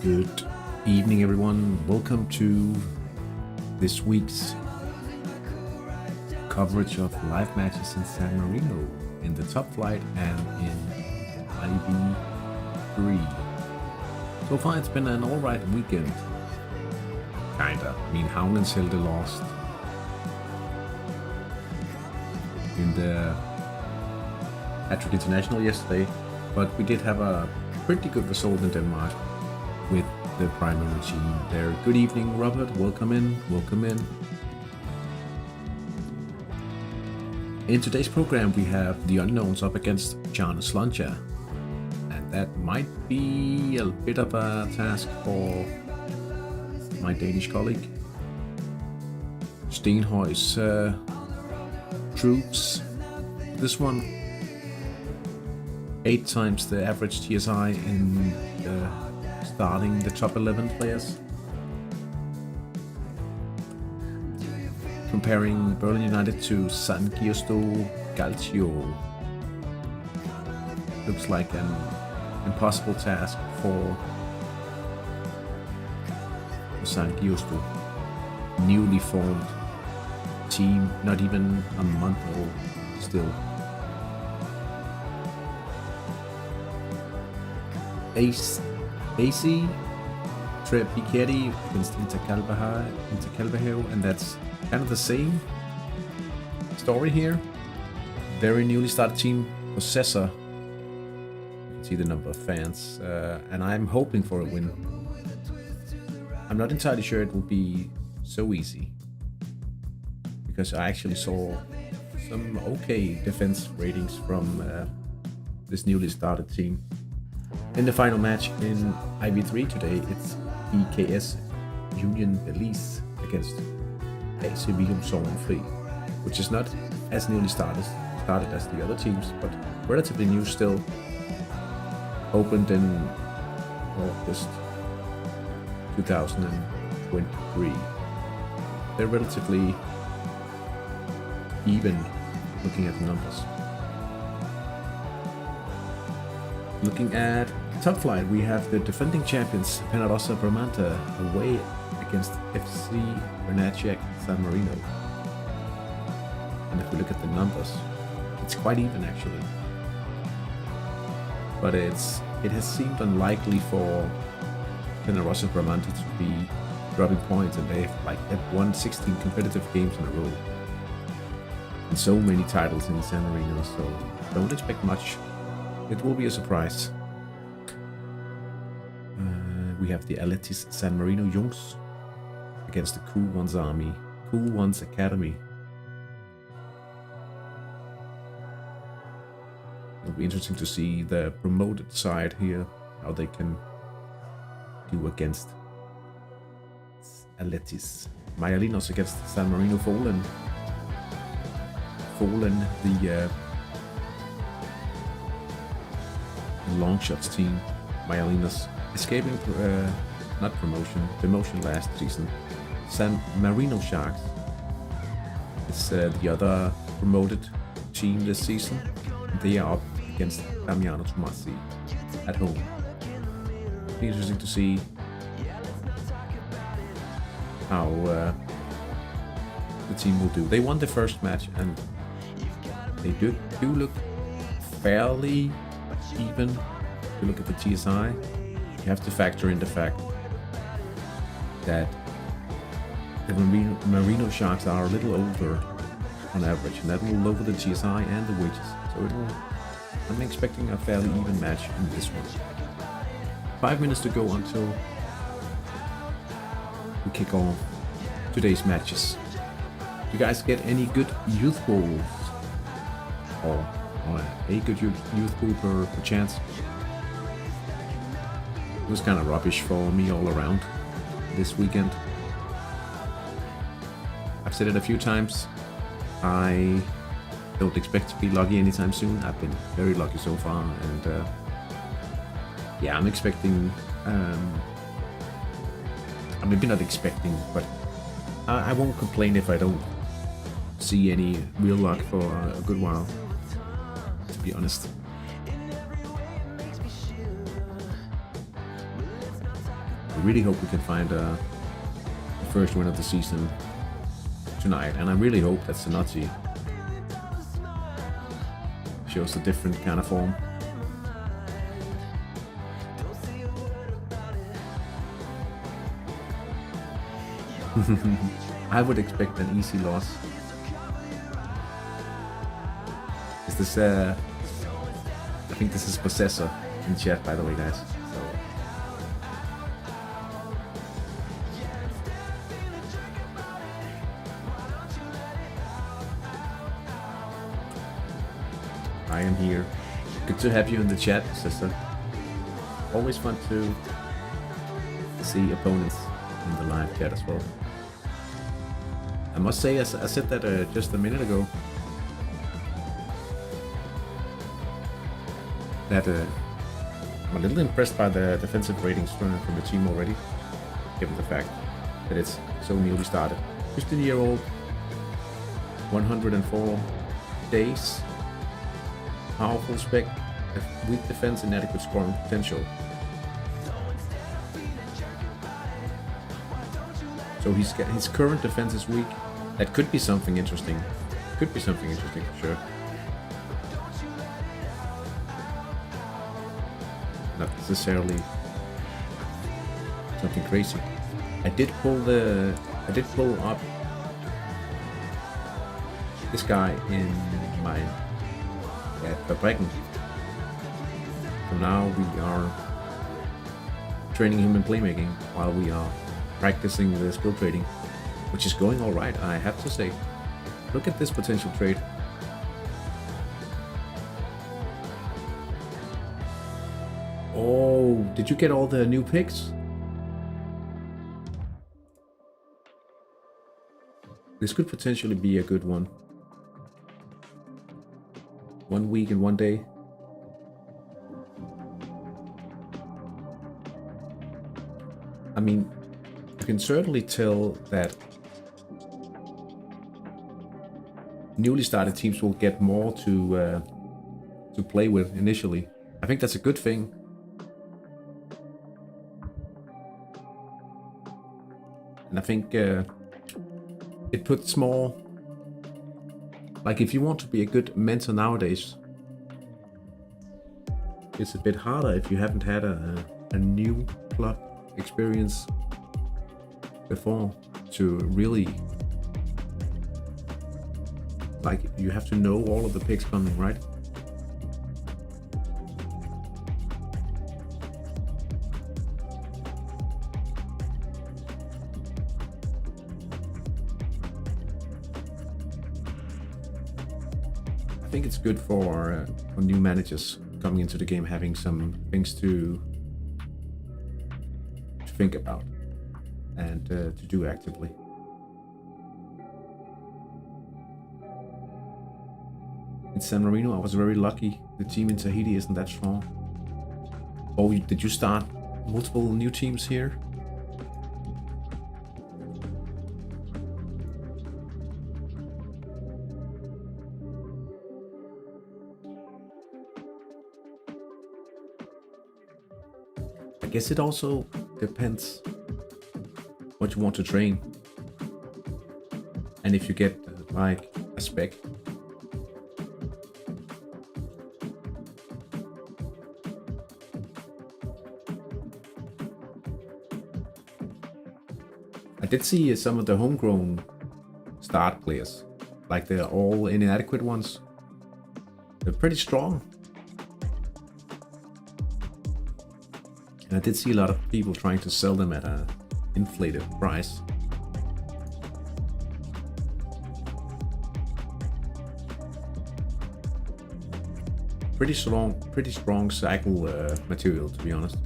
Good evening, everyone. Welcome to this week's coverage of live matches in San Marino in the top flight and in IB3. So far, it's been an alright weekend. Kinda. I mean, Havnenselde lost in the Patrick International yesterday, but we did have a pretty good result in Denmark with the primary team there. Good evening, Robert. Welcome in. Welcome in. In today's program, we have the unknowns up against Jan Slunja, and that might be a bit of a task for my Danish colleague. Stenhøj's troops. This one, 8 times the average TSI in starting the top 11 players. Comparing Berlin United to San Giusto Calcio. Looks like an impossible task for San Giusto. Newly formed team, not even a month old still. AC Tre Piquetti against Intercalvaheo, and that's kind of the same story here. Very newly started team, Possessor. You can see the number of fans, and I'm hoping for a win. I'm not entirely sure it will be so easy, because I actually saw some okay defense ratings from this newly started team. In the final match in IB3 today, it's EKS Union Belize against AC Vilum Sorgenfri, which is not as newly started as the other teams, but relatively new still. Opened in August 2023. They're relatively even looking at the numbers. Looking at top flight, we have the defending champions Penarosa Bramante away against FC Renacek San Marino. And if we look at the numbers, it's quite even actually. But it has seemed unlikely for Penarosa Bramante to be dropping points, and they've won 16 competitive games in a row. And so many titles in San Marino, so don't expect much. It will be a surprise. We have the Aletis San Marino Jungs against the Cool Ones Army, Cool Ones Academy. It'll be interesting to see the promoted side here, how they can do against Aletis. Maialinos against San Marino Fallen. Fallen, the long shots team. Maialinos escaping not promotion, demotion last season. San Marino Sharks is the other promoted team this season. They are up against Damiano Tomasi at home. It'll be interesting to see how the team will do. They won the first match, and they do look fairly even. If you look at the TSI, you have to factor in the fact that the Marino Sharks are a little older on average, and that will lower the TSI and the wages. So I'm expecting a fairly even match in this one. 5 minutes to go until we kick off today's matches. You guys get any good youth goals or a good youth goal per chance? It was kind of rubbish for me all around this weekend. I've said it a few times. I don't expect to be lucky anytime soon. I've been very lucky so far, and yeah, I'm expecting. Maybe not expecting, but I won't complain if I don't see any real luck for a good while, to be honest. really hope we can find the first win of the season tonight, and I really hope that Sanotti shows a different kind of form. I would expect an easy loss. Is this I think this is Possessor in chat, by the way, guys. So I am here. Good to have you in the chat, sister. Always fun to see opponents in the live chat as well. I must say, I said that just a minute ago, that I'm a little impressed by the defensive ratings from the team already, given the fact that it's so newly started. 15-year-old, 104 days, powerful spec, weak defense, and adequate scoring potential. So his current defense is weak. That could be something interesting. Could be something interesting for sure. Not necessarily something crazy. I did pull up this guy in my Fabriken. So now we are training him in playmaking while we are practicing the skill trading, which is going all right, I have to say. Look at this potential trade. Oh, did you get all the new picks? This could potentially be a good one. 1 week and 1 day. I mean, you can certainly tell that newly started teams will get more to play with initially. I think that's a good thing. And I think it puts more, like if you want to be a good mentor nowadays, it's a bit harder if you haven't had a new club experience before to really, like, you have to know all of the picks coming, right? I think it's good for new managers coming into the game, having some things to think about and to do actively. In San Marino, I was very lucky. The team in Tahiti isn't that strong. Oh, did you start multiple new teams here? I guess it also depends what you want to train. And if you get like a spec. I did see some of the homegrown start players, like they're all inadequate ones. They're pretty strong. And I did see a lot of people trying to sell them at an inflated price. Pretty strong cycle material, to be honest.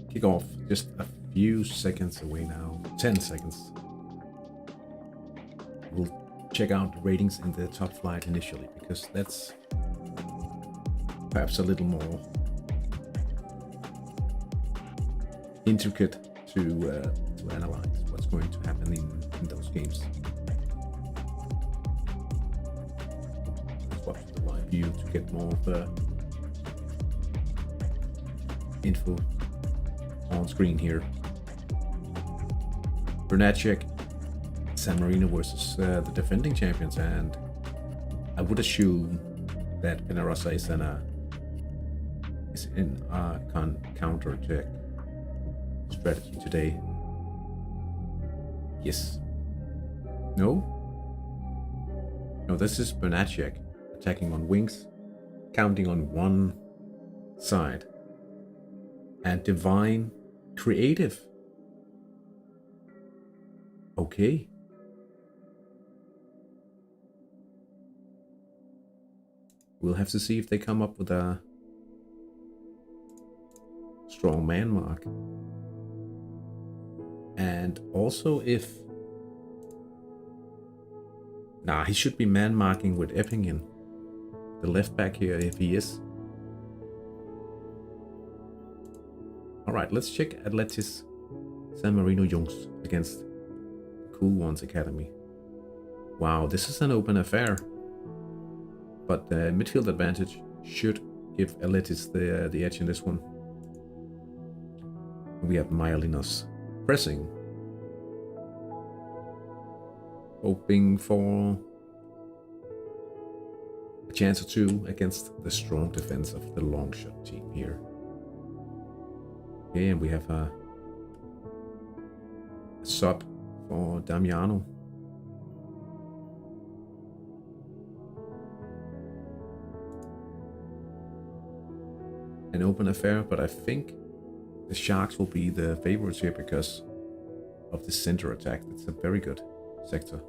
Kickoff just a few seconds away now. 10 seconds. We'll check out the ratings in the top flight initially, because that's perhaps a little more intricate to to analyze what's going to happen in those games. Swap to the live view to get more of the info on screen here. Brunacek, San Marino versus the defending champions, and I would assume that Penarosa is in a counter-attack strategy today. Yes. No, this is Brunacek attacking on wings, counting on one side, and Divine creative. Okay. We'll have to see if they come up with a strong man mark. And also if... Nah, he should be man marking with Eppingen. The left back here, if he is. Alright, let's check Atletis San Marino Jungs against Cool Ones Academy. Wow, this is an open affair. But the midfield advantage should give Atletis the edge in this one. We have Myalinos pressing. Hoping for a chance or two against the strong defense of the long shot team here. Okay, and we have a sub for Damiano. An open affair, but I think the Sharks will be the favorites here because of the center attack. It's a very good sector.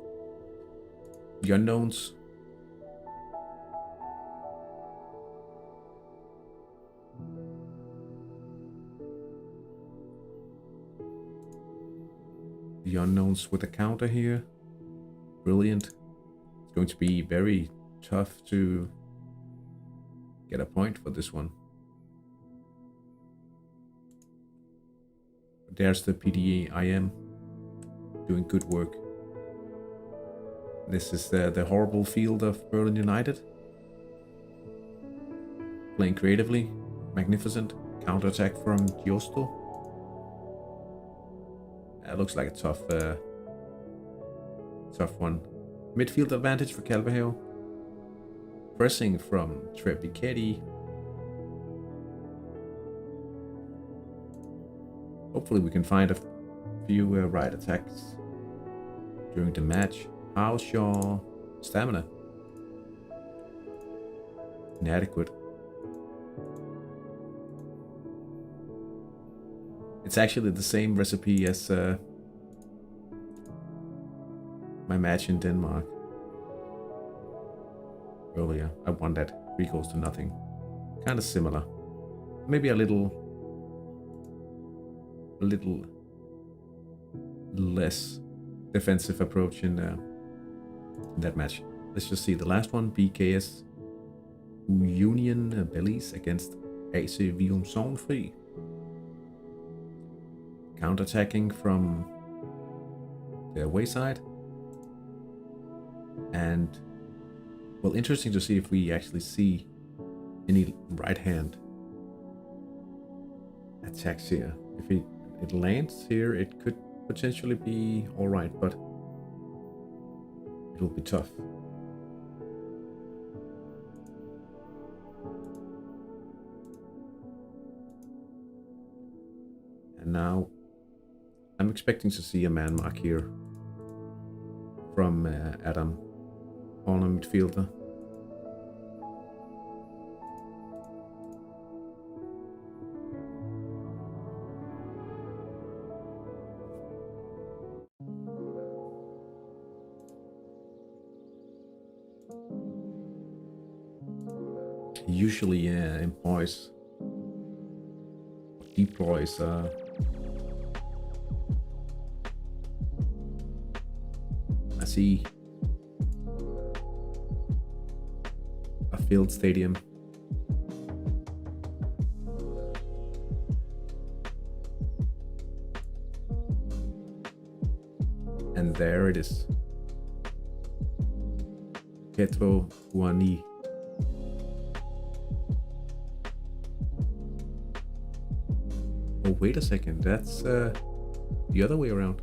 The unknowns. The unknowns with the counter here. Brilliant. It's going to be very tough to get a point for this one. There's the PDA IM doing good work. This is the horrible field of Berlin United. Playing creatively, magnificent. Counter-attack from Giusto. That looks like a tough one. Midfield advantage for Calveheo. Pressing from Trepichetti. Hopefully we can find a few right attacks during the match. How's your stamina? Inadequate. It's actually the same recipe as my match in Denmark earlier. I won that 3-0. Kind of similar. Maybe a little less defensive approach in that match. Let's just see the last one. BKS Union Belize against AC Vium Sonnefri. Counter-attacking from the away side. And, well, interesting to see if we actually see any right hand attacks here. If it lands here, it could potentially be alright, but it will be tough. And now I'm expecting to see a man mark here from Adam on a midfielder. He usually deploys I see a field stadium. There it is. Petro Guani. Oh, wait a second. That's the other way around.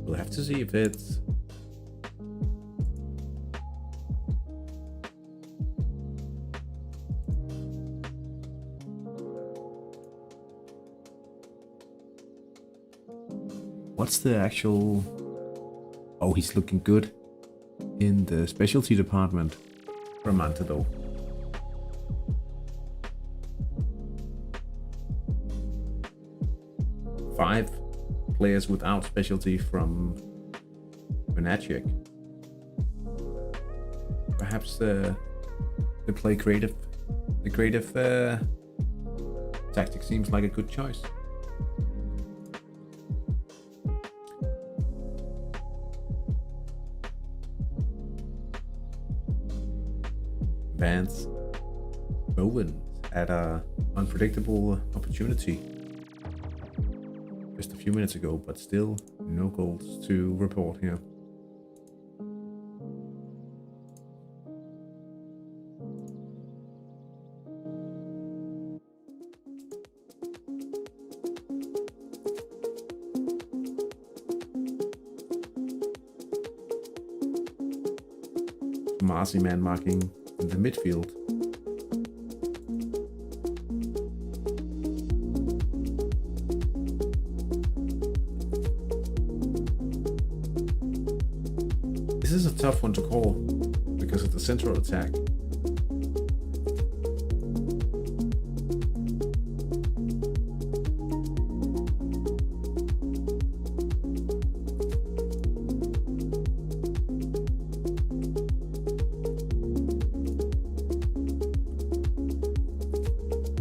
We'll have to see if it's... What's the actual... Oh, he's looking good in the specialty department. Ramante though. 5 players without specialty from Venachek. Perhaps they play creative. The creative tactic seems like a good choice. Vance Bowen had an unpredictable opportunity just a few minutes ago, but still no goals to report here. Marcy man marking in the midfield. This is a tough one to call because of the central attack.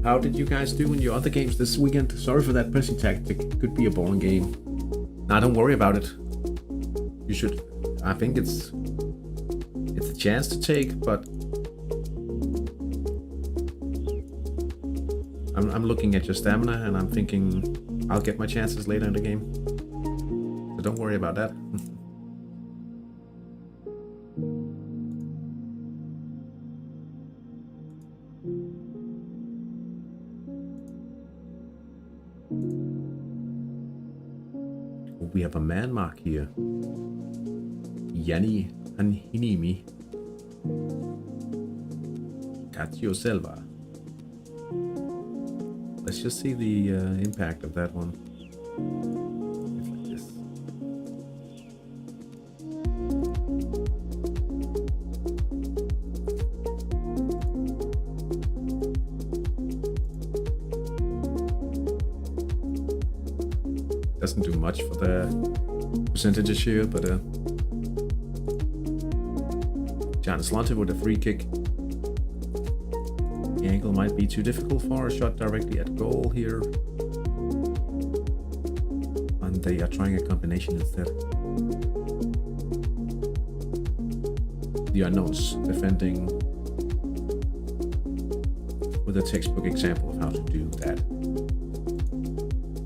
How did you guys do in your other games this weekend? Sorry for that pressing tactic. Could be a boring game. Nah, don't worry about it. You should. I think it's a chance to take, but I'm looking at your stamina and I'm thinking I'll get my chances later in the game. So don't worry about that. We have a man mark here. Yanni Anhinimi. Katio Selva. Let's just see the impact of that one. It's like this. Doesn't do much for the percentages here, but Jan Slante with a free kick. The angle might be too difficult for a shot directly at goal here. And they are trying a combination instead. The unknowns defending with a textbook example of how to do that.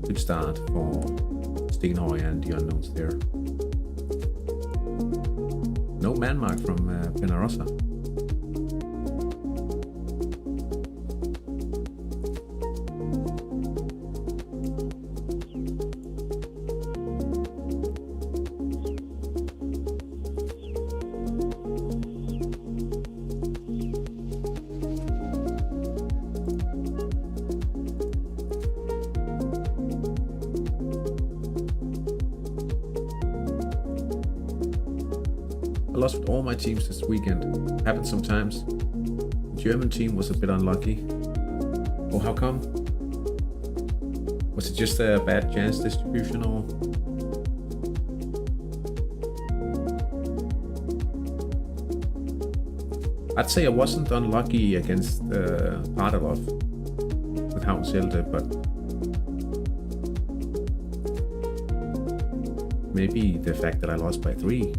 Good start for Steenhøj and the unknowns there. No man mark from Penarosa. I lost with all my teams this weekend. Happens sometimes. The German team was a bit unlucky. Oh, how come? Was it just a bad chance distribution or? I'd say I wasn't unlucky against Pardelov with Havnselde, but Maybe the fact that I lost by 3.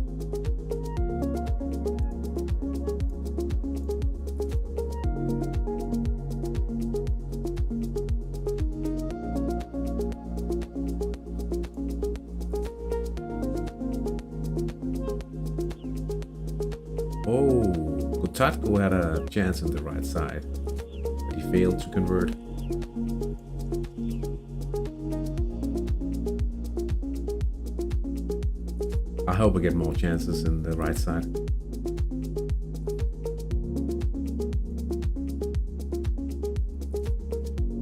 Oh, Kotatko had a chance on the right side, but he failed to convert. I hope I get more chances in the right side.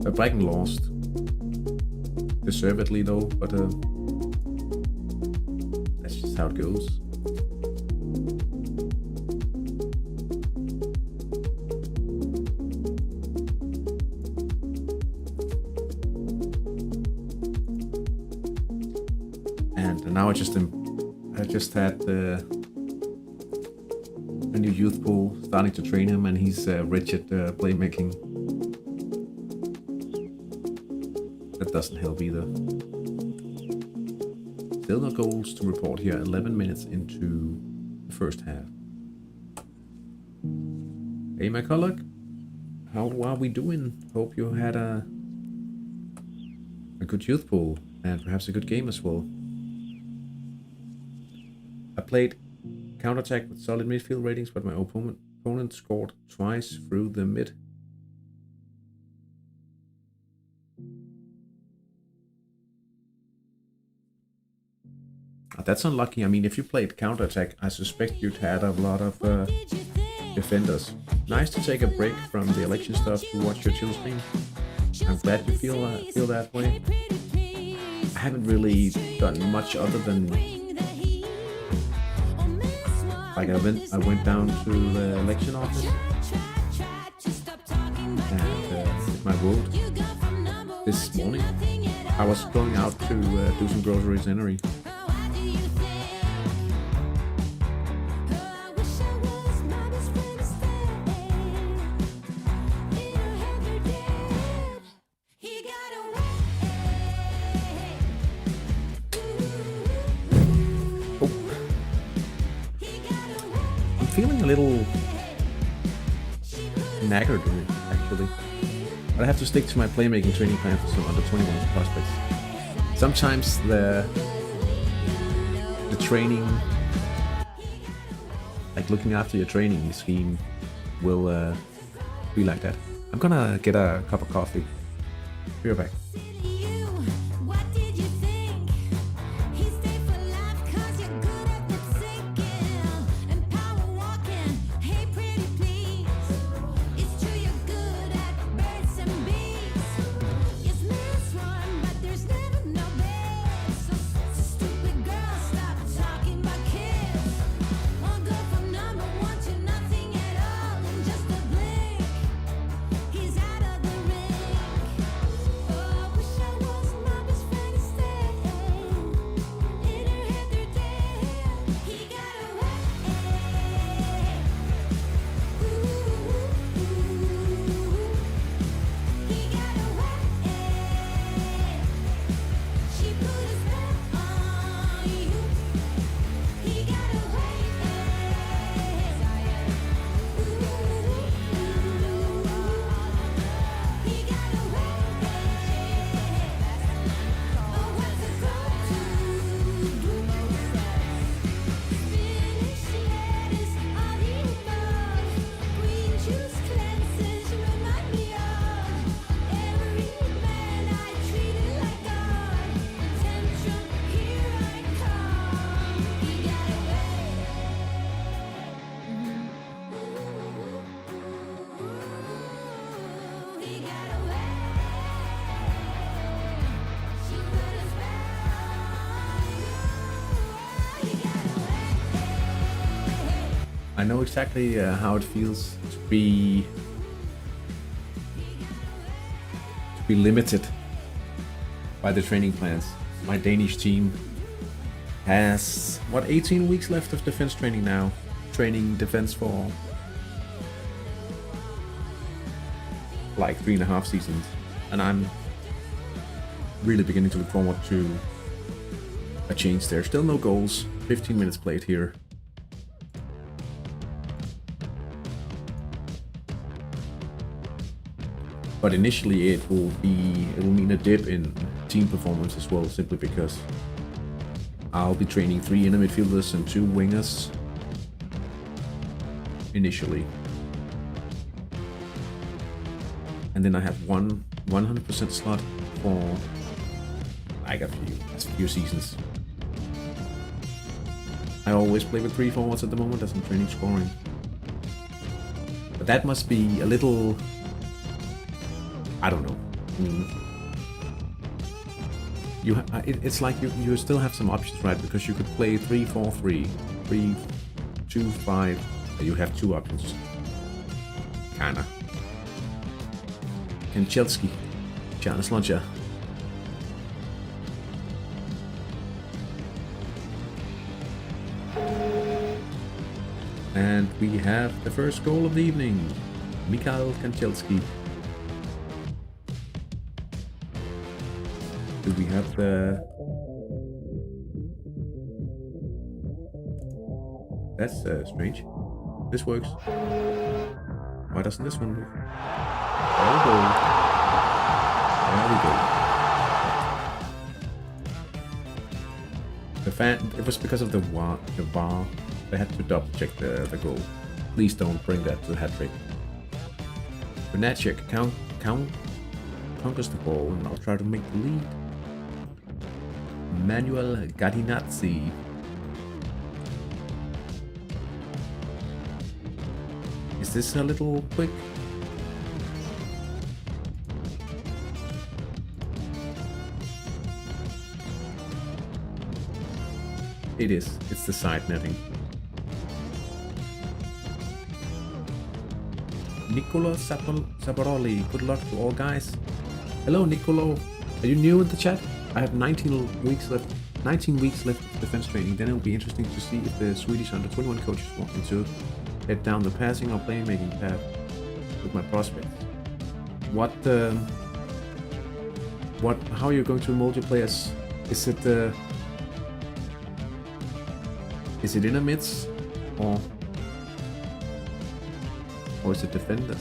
But Bracken lost. Deservedly though, but that's just how it goes. And now I just had a new youth pool starting to train him, and he's rich at playmaking. That doesn't help either. Still no goals to report here, 11 minutes into the first half. Hey my colleague, how are we doing? Hope you had a good youth pool and perhaps a good game as well. I played counterattack with solid midfield ratings, but my opponent scored twice through the mid. That's unlucky. I mean, if you played counterattack, I suspect you'd had a lot of defenders. Nice to take a break from the election stuff to watch your chill stream. I'm glad you feel that way. I haven't really done much other than like I went down to the election office and did my vote this morning. I was going out to do some groceries anyway. Feeling a little knackered actually, but I have to stick to my playmaking training plan for some under 21 prospects. Sometimes the training, like looking after your training scheme, will be like that. I'm gonna get a cup of coffee. Be right back. I know exactly how it feels to be limited by the training plans. My Danish team has 18 weeks left of defense training now, training defense for like 3.5 seasons, and I'm really beginning to look forward to a change there. Still no goals. 15 minutes played here. But initially it will mean a dip in team performance as well, simply because I'll be training 3 inner midfielders and 2 wingers initially. And then I have 100% slot for like a few seasons. I always play with 3 forwards at the moment as I'm training scoring. But that must be a little, I don't know. I mean, it's like you still have some options, right? Because you could play 3-4-3, 3-2-5. You have 2 options. Kinda. Kanchelski, Charles Lodger. And we have the first goal of the evening. Mikhail Kanchelski. Do we have the... That's strange. This works. Why doesn't this one move? There we go. There we go. The fan... It was because of the bar. They had to double check the goal. Please don't bring that to the hat trick. Benacek conquers the ball and I'll try to make the lead. Manuel Gardinazzi. Is this a little quick? It is. It's the side netting. Nicolo Saparoli. Good luck to all guys. Hello, Nicolo. Are you new in the chat? I have 19 weeks left. 19 weeks left of defense training. Then it will be interesting to see if the Swedish under-21 coaches want me to head down the passing or playmaking path with my prospects. How are you going to mold your players? Is it inner mids or is it defenders?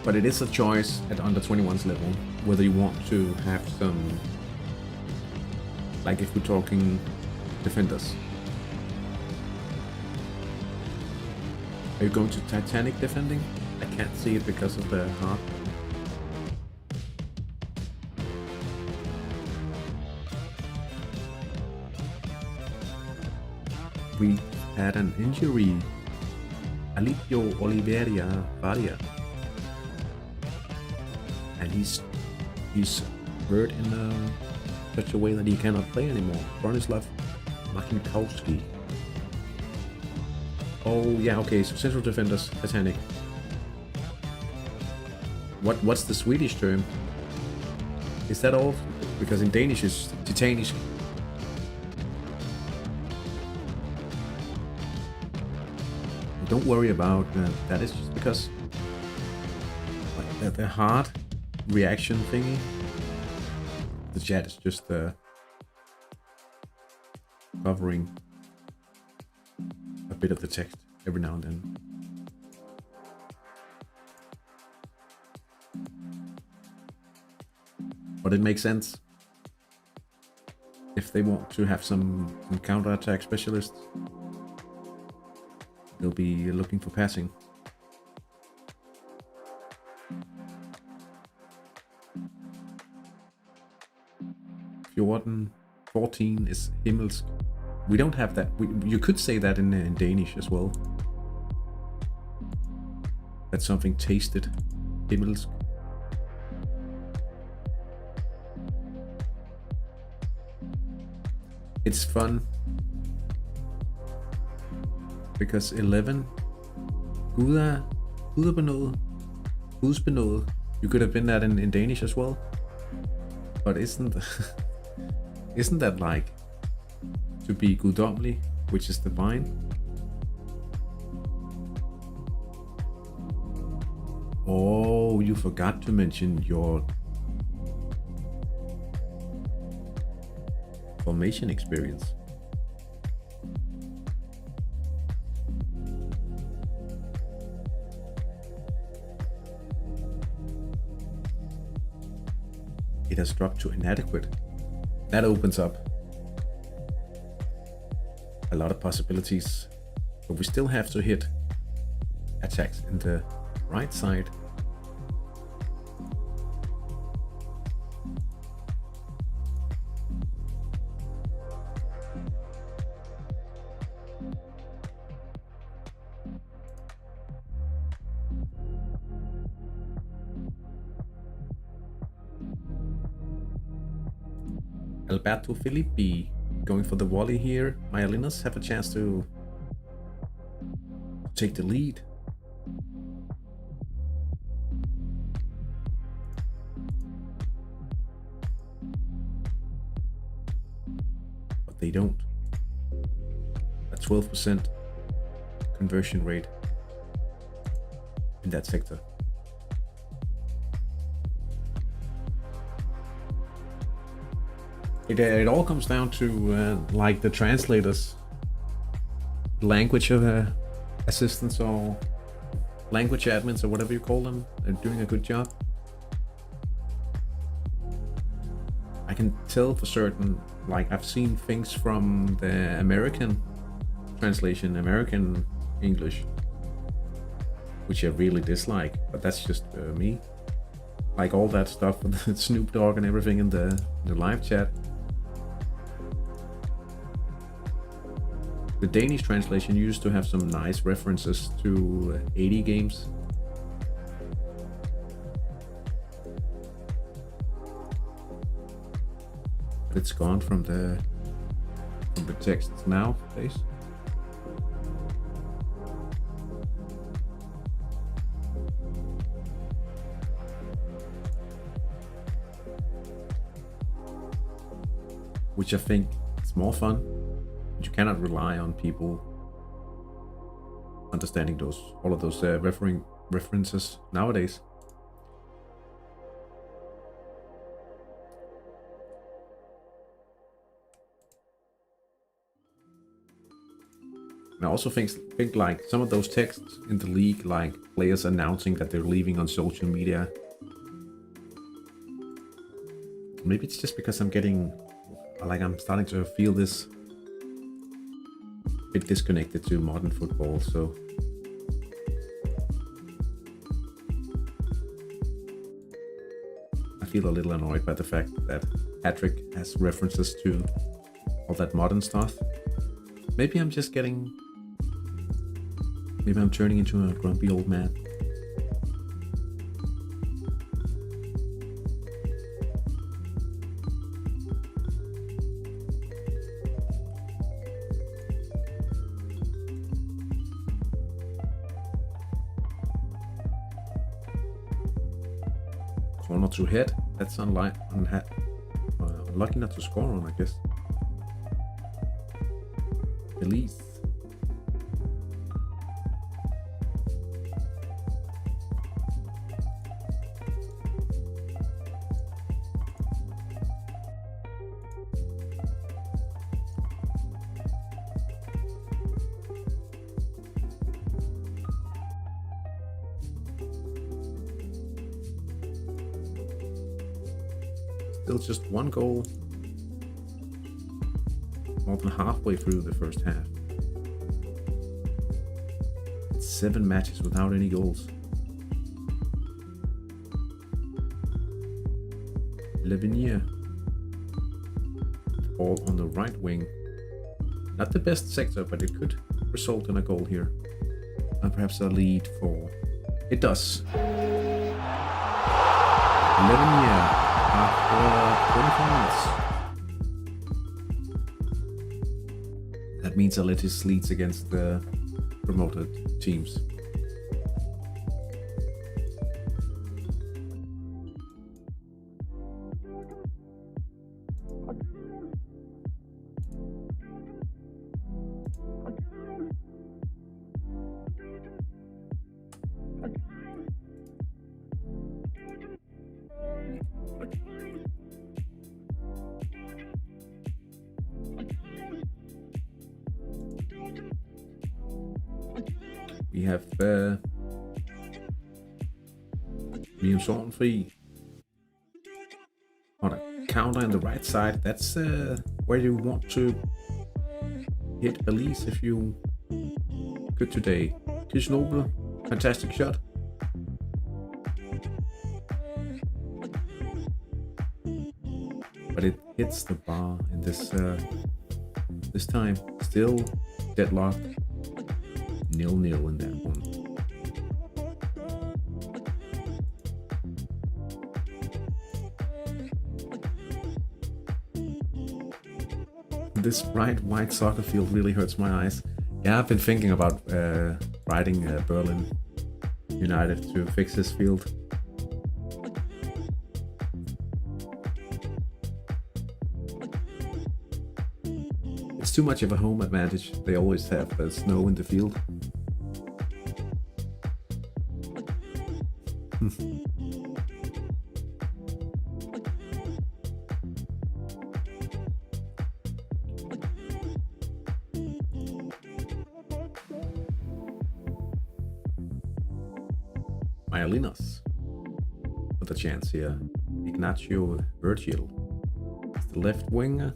But it is a choice at under 21's level whether you want to have some, like if we're talking defenders. Are you going to Titanic defending? I can't see it because of the heart. We had an injury. Alipio Oliveira Varia. And he's hurt in such a way that he cannot play anymore. Bronislav Makinkowski. Oh yeah, okay, so central defenders, Titanic. What's the Swedish term? Is that all? Because in Danish it's Titanic. Don't worry about that. Is just because the heart reaction thingy. The chat is just covering a bit of the text every now and then. But it makes sense if they want to have some counter-attack specialists. They'll be looking for passing. Fjorden 14 is Himmelsk. We don't have that. You could say that in Danish as well. That's something tasted. Himmelsk. It's fun. Because 11, gudsbenådet, you could have been that in Danish as well. But isn't that like to be guddommelig, which is divine? Oh, you forgot to mention your formation experience. It has dropped to inadequate. That opens up a lot of possibilities, but we still have to hit attacks in the right side. Alberto Filippi going for the volley here. Myalinas have a chance to take the lead. But they don't. A 12% conversion rate in that sector. It all comes down to like the translators, language assistants or language admins or whatever you call them. They're doing a good job. I can tell for certain, like I've seen things from the American translation, American English, which I really dislike, but that's just me. Like all that stuff with Snoop Dogg and everything in the live chat. The Danish translation used to have some nice references to 80 games. But it's gone from the text nowadays. Which I think is more fun. You cannot rely on people understanding all of those references nowadays. And I also think like some of those texts in the league, like players announcing that they're leaving on social media. Maybe it's just because I'm starting to feel this bit disconnected to modern football, so I feel a little annoyed by the fact that Patrick has references to all that modern stuff. Maybe I'm turning into a grumpy old man. Corner to head. That's unlucky not to score on, I guess. Elise. Still just one goal, more than halfway through the first half. 7 matches without any goals. Levinier, ball on the right wing. Not the best sector, but it could result in a goal here. And perhaps a lead for... It does. Levinier. After 24 minutes. That means Aletis leads against the promoted teams. We have Mio Sorgenfri on a counter on the right side. That's where you want to hit Elise if you good today. Chris Noble, fantastic shot. But it hits the bar in this this time. Still deadlocked. 0-0 in that one. This bright white soccer field really hurts my eyes. Yeah, I've been thinking about riding Berlin United to fix this field. It's too much of a home advantage. They always have snow in the field. Linos with a chance here. Ignacio Virgil is the left winger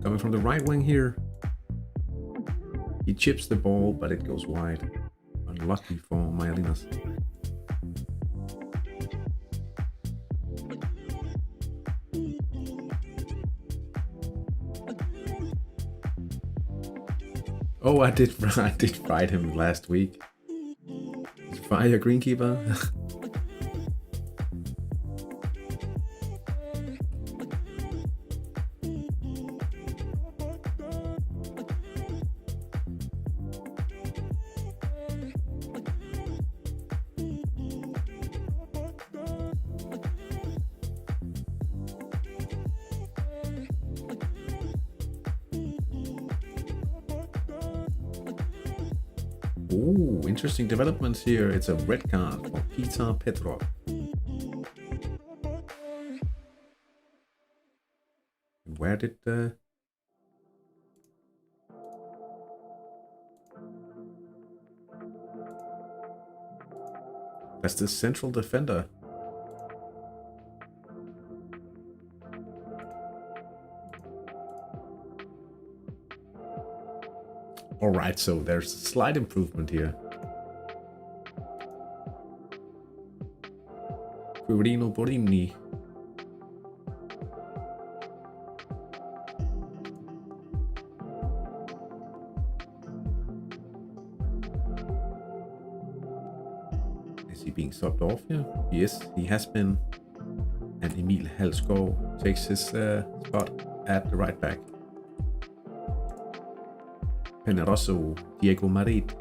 coming from the right wing here. He chips the ball, but it goes wide. Unlucky for Myalinas. Oh, I did ride him last week. Fire greenkeeper. Ooh, interesting developments here. It's a red card for Peter Petrov. Where did that's the central defender. Alright, so there's a slight improvement here. Marino Borini. Is he being subbed off here? Yes, he has been. And Emil Halsgaard takes his spot at the right back. Peneroso, Diego Marit.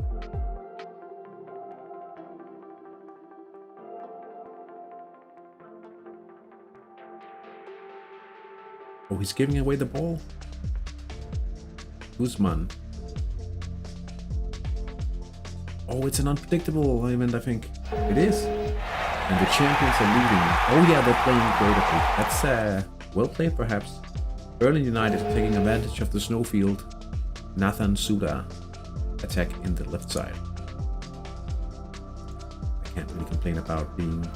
Oh, he's giving away the ball. Guzman. Oh, it's an unpredictable event, I think. It is. And the champions are leading. Oh yeah, they're playing creatively. That's well played, perhaps. Berlin United taking advantage of the snowfield. Nathan Suda attack in the left side. I can't really complain about being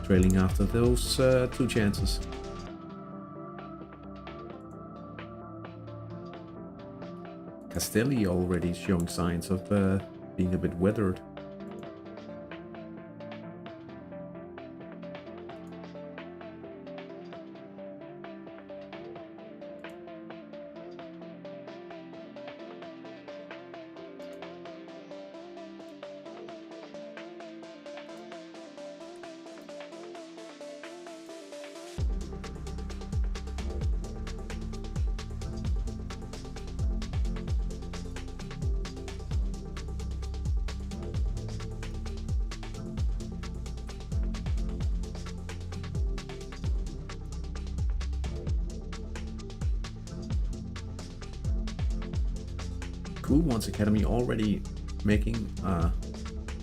trailing after those two chances. Castelli already showing signs of being a bit weathered. One's Academy already making a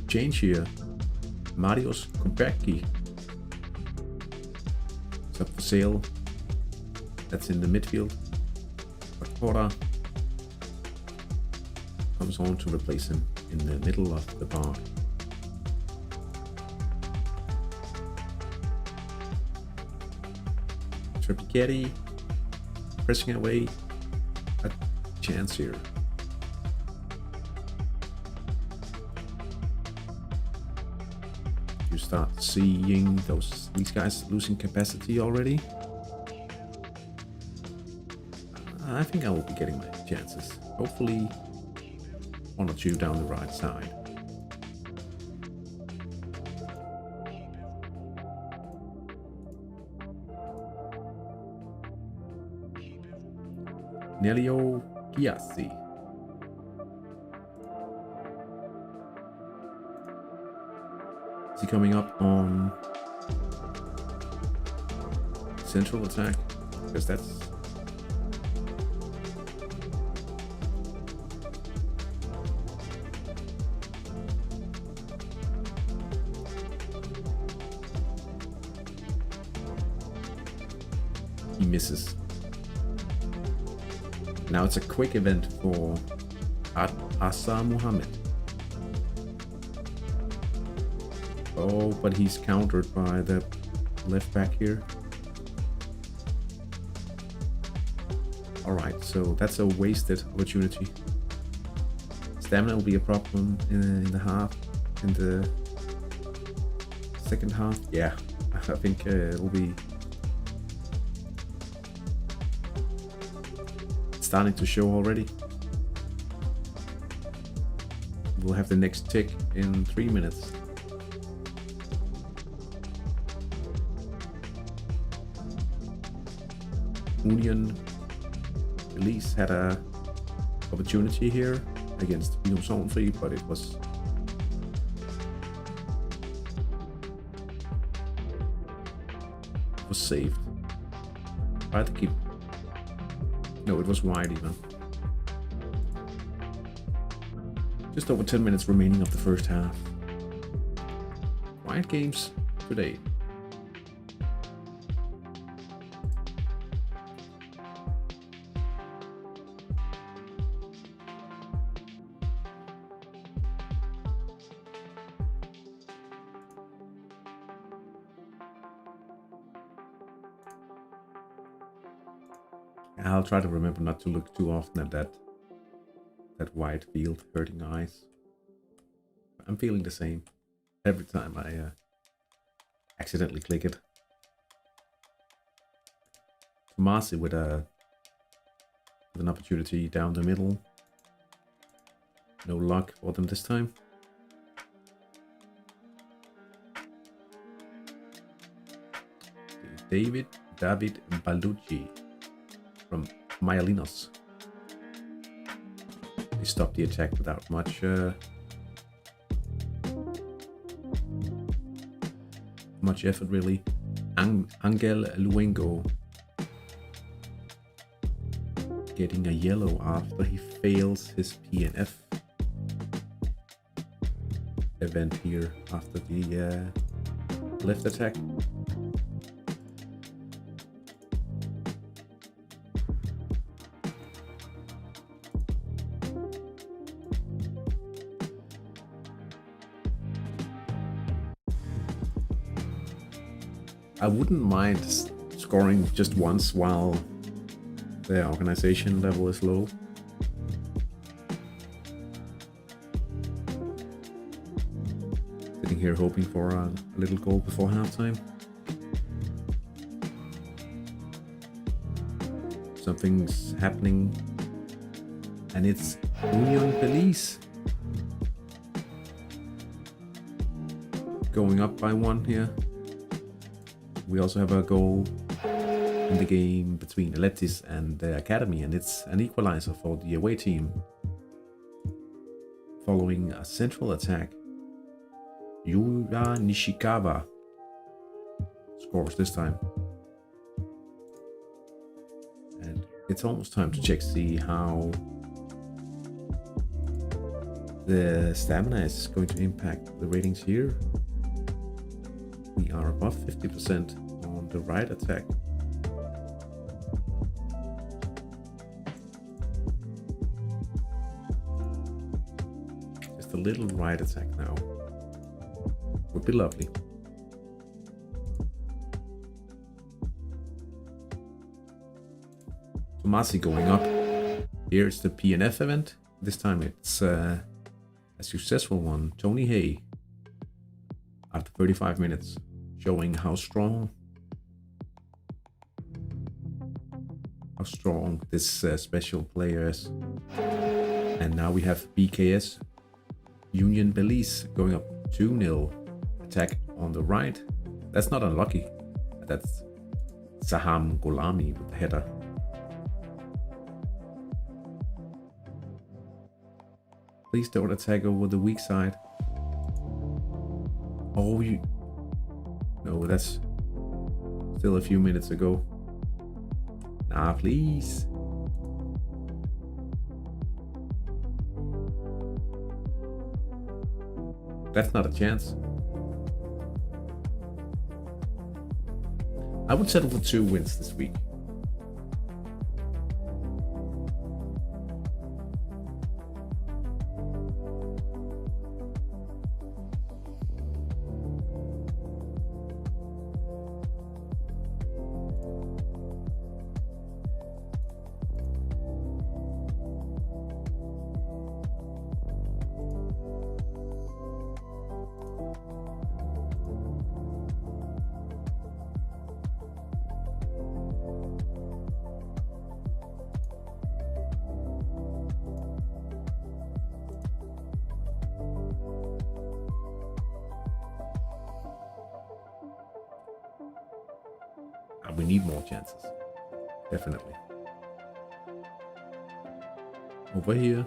change here. Marius Kubecki is up for sale. That's in the midfield. But Porta comes on to replace him. in the middle of the bar. Trippichetti pressing away a chance here. You start seeing these guys losing capacity already. I think I will be getting my chances. Hopefully 1 or 2 down the right side. Nelio Giassi. Is he coming up on central attack? Because that's... He misses. Now it's a quick event for Asa Muhammad. Oh, but he's countered by the left back here. Alright, so that's a wasted opportunity. Stamina will be a problem in the second half. Yeah, I think it will be starting to show already. We'll have the next tick in 3 minutes. Union Elise had a opportunity here against Vino Sovnfri, but it was saved by the keeper. No, it was wide even. Just over 10 minutes remaining of the first half. Quiet games today. I'll try to remember not to look too often at that wide field, hurting eyes. I'm feeling the same every time I accidentally click it. Tomasi with an opportunity down the middle. No luck for them this time. David Balducci from Myalinos. They stopped the attack without much effort really. Angel Luengo getting a yellow after he fails his PNF event here after the left attack. I wouldn't mind scoring just once while the organization level is low. Sitting here hoping for a little goal before halftime. Something's happening, and it's Union Police going up by 1 here. We also have a goal in the game between Aletis and the Academy, and it's an equalizer for the away team. Following a central attack, Yuya Nishikawa scores this time. And it's almost time to check, see how the stamina is going to impact the ratings here. We are above 50% on the right attack. Just a a little right attack now. Would be lovely. Tomasi going up. Here's the PNF event. This time it's a successful one. Tony Hay, after 35 minutes, showing how strong this special player is. And now we have BKS Union Belize going up 2-0. Attack on the right. That's not unlucky. That's Saham Golami with the header. Please don't attack over the weak side. Oh, no, that's still a few minutes ago. Nah, please. That's not a chance. I would settle for 2 wins this week. We need more chances. Definitely. Over here.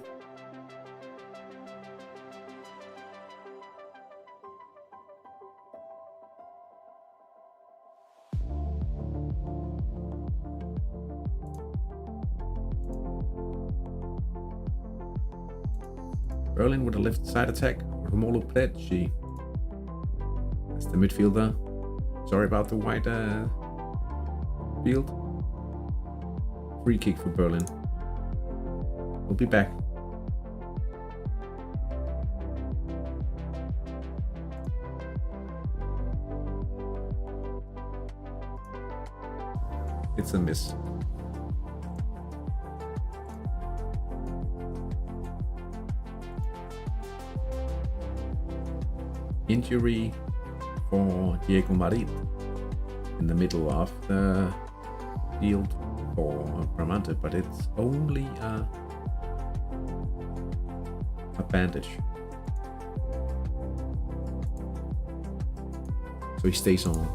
Berlin with a left side attack. Romolo Precci. That's the midfielder. Sorry about the white field. Free kick for Berlin. We'll be back. It's a miss. Injury for Diego Marit in the middle of the field for Bramante, but it's only a bandage. So he stays on.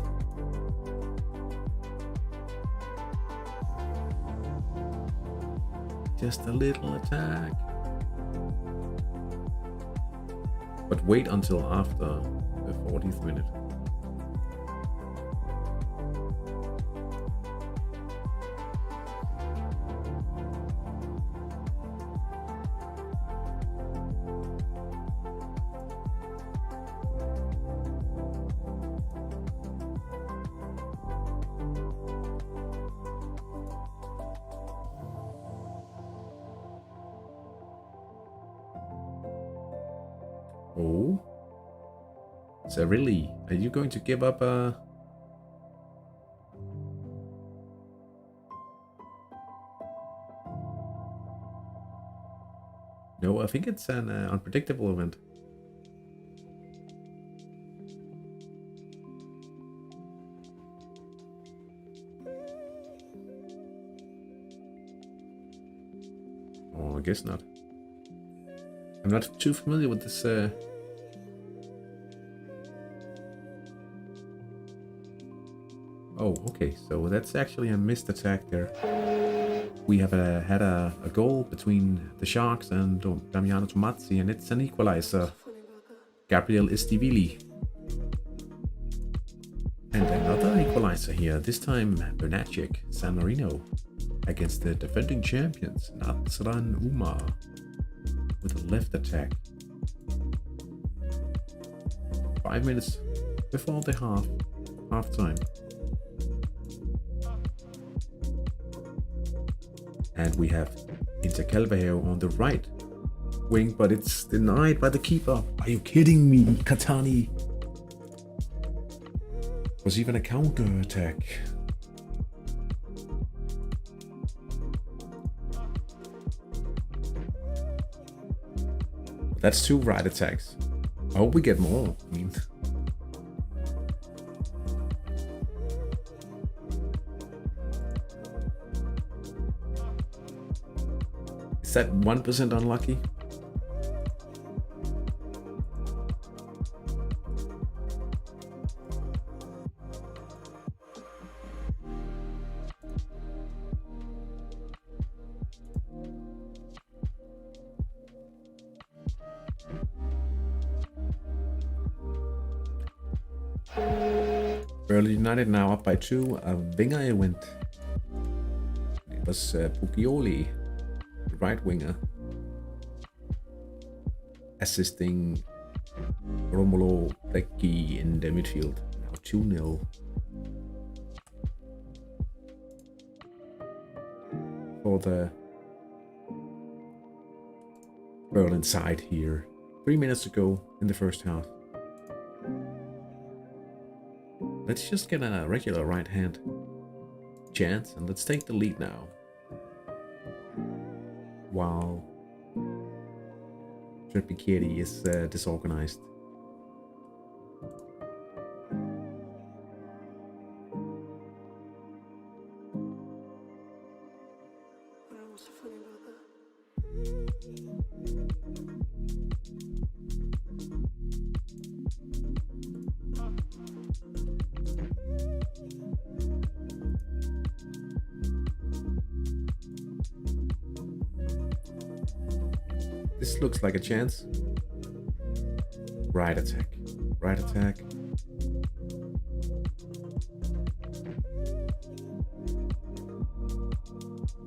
Just a little attack. But wait until after the 40th minute. Oh, Zarrilli, are you going to give up a... No, I think it's an unpredictable event. Oh, I guess not. I'm not too familiar with this. Oh, okay. So that's actually a missed attack there. We have had a goal between the Sharks and Damiano Tomazzi, and it's an equalizer. Gabriel Estivili. And another equalizer here. This time Bernacek, San Marino, against the defending champions, Nazran Umar, with a left attack. 5 minutes before the half time. And we have Inter Calvajal on the right. wing, but it's denied by the keeper. Are you kidding me? Katani. Was even a counter attack. That's 2 right attacks. I hope we get more. I mean, is that 1% unlucky? Early United now up by 2. A winger went. It was Puglioli, the right winger, assisting Romolo Becchi in the midfield. Now 2-0. For the Berlin side here. 3 minutes to go in the first half. Let's just get a regular right hand chance and let's take the lead now. While Trepicheri is disorganized. This looks like a chance. Right attack. Right attack.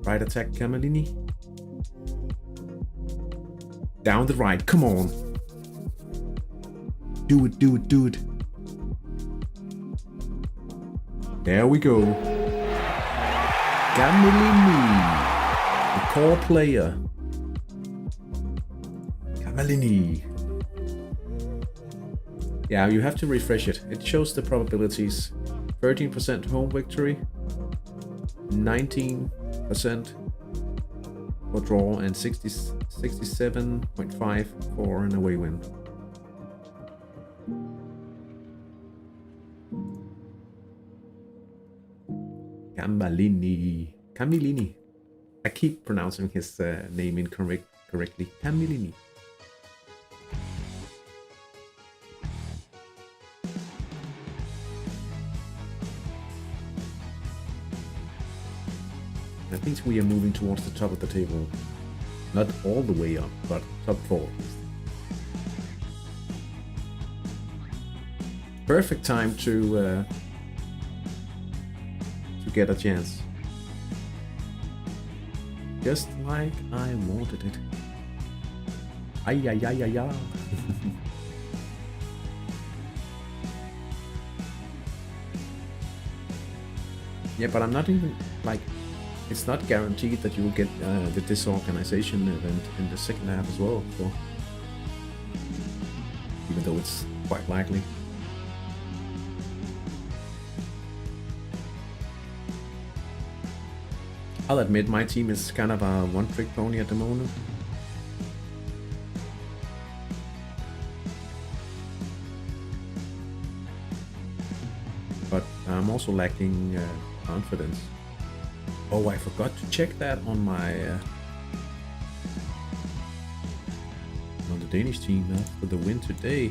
Right attack, Camellini. Down the right. Come on. Do it, do it, do it. There we go. Camellini. The core player. Camellini. Yeah, you have to refresh it. It shows the probabilities. 13% home victory, 19% for draw, and 67.5 for an away win. Camellini. I keep pronouncing his name incorrectly. Camellini. I think we are moving towards the top of the table. Not all the way up, but top 4. Perfect time to get a chance. Just like I wanted it. Ay. Yeah, but I'm not even like. It's not guaranteed that you will get the disorganization event in the second half as well, so even though it's quite likely. I'll admit my team is kind of a one-trick pony at the moment. But I'm also lacking confidence. Oh, I forgot to check that on my on the Danish team for the win today.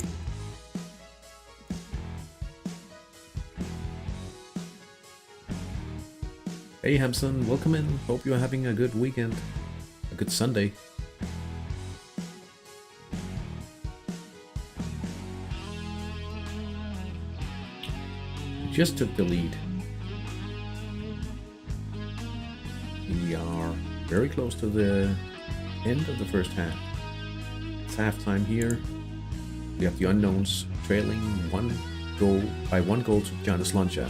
Hey Hampson, welcome in. Hope you're having a good weekend, a good Sunday. Just took the lead. We are very close to the end of the first half. It's halftime here. We have the unknowns trailing one goal to Giannis Loncha.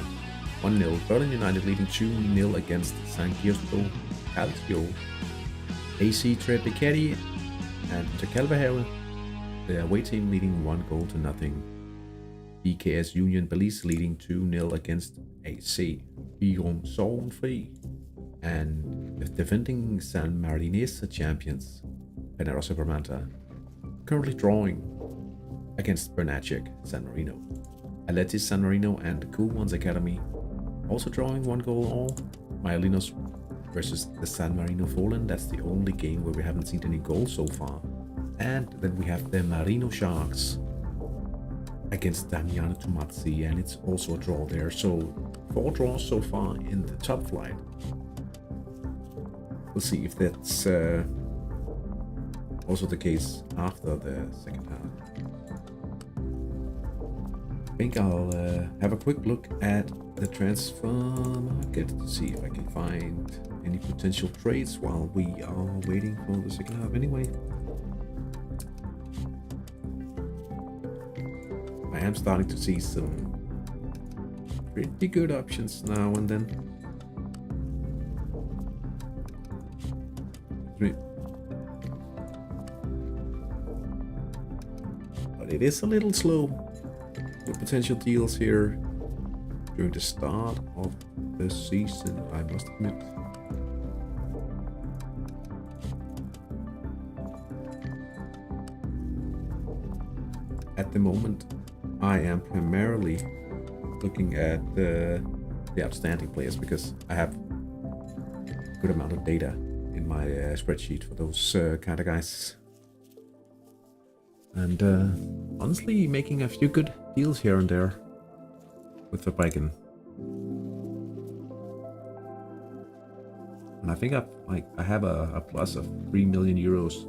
1-0. Berlin United leading 2-0 against San Giusto Calcio. AC Trepicheri And to Calvehave, the away team leading 1-0. BKS Union Belize leading 2-0 against AC. Birum Sorgenfri and the defending San Marino champions, Penarosa Gramanta, currently drawing against Bernacek San Marino. Aletis San Marino and Cool Ones Academy also drawing 1-1 all. Myalinos versus the San Marino Fallen, that's the only game where we haven't seen any goals so far. And then we have the Marino Sharks against Damiano Tomazzi, and it's also a draw there. So 4 draws so far in the top flight. We'll see if that's also the case after the second half. I think I'll have a quick look at the transfer market to see if I can find any potential trades while we are waiting for the second half anyway. I am starting to see some pretty good options now and then. But it is a little slow with potential deals here during the start of the season, I must admit. At the moment, I am primarily looking at the outstanding players because I have a good amount of data in my spreadsheet for those kind of guys. And honestly, making a few good deals here and there with the Fabriken. And I think I have a plus of 3 million euros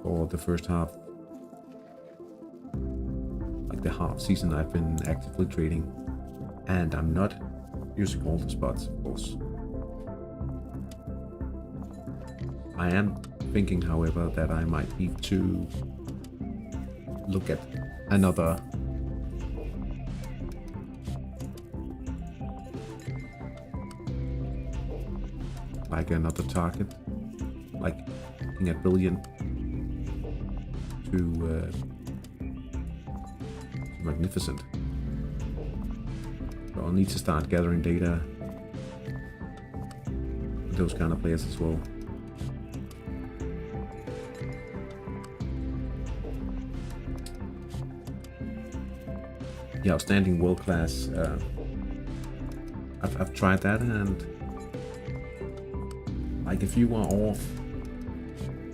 for the first half. Like the half season I've been actively trading. And I'm not using all the spots, of course. I am thinking, however, that I might need to look at another target, like looking at Brilliant to Magnificent. So I'll need to start gathering data with those kind of players as well. The outstanding world class, I've tried that, and like if you are off,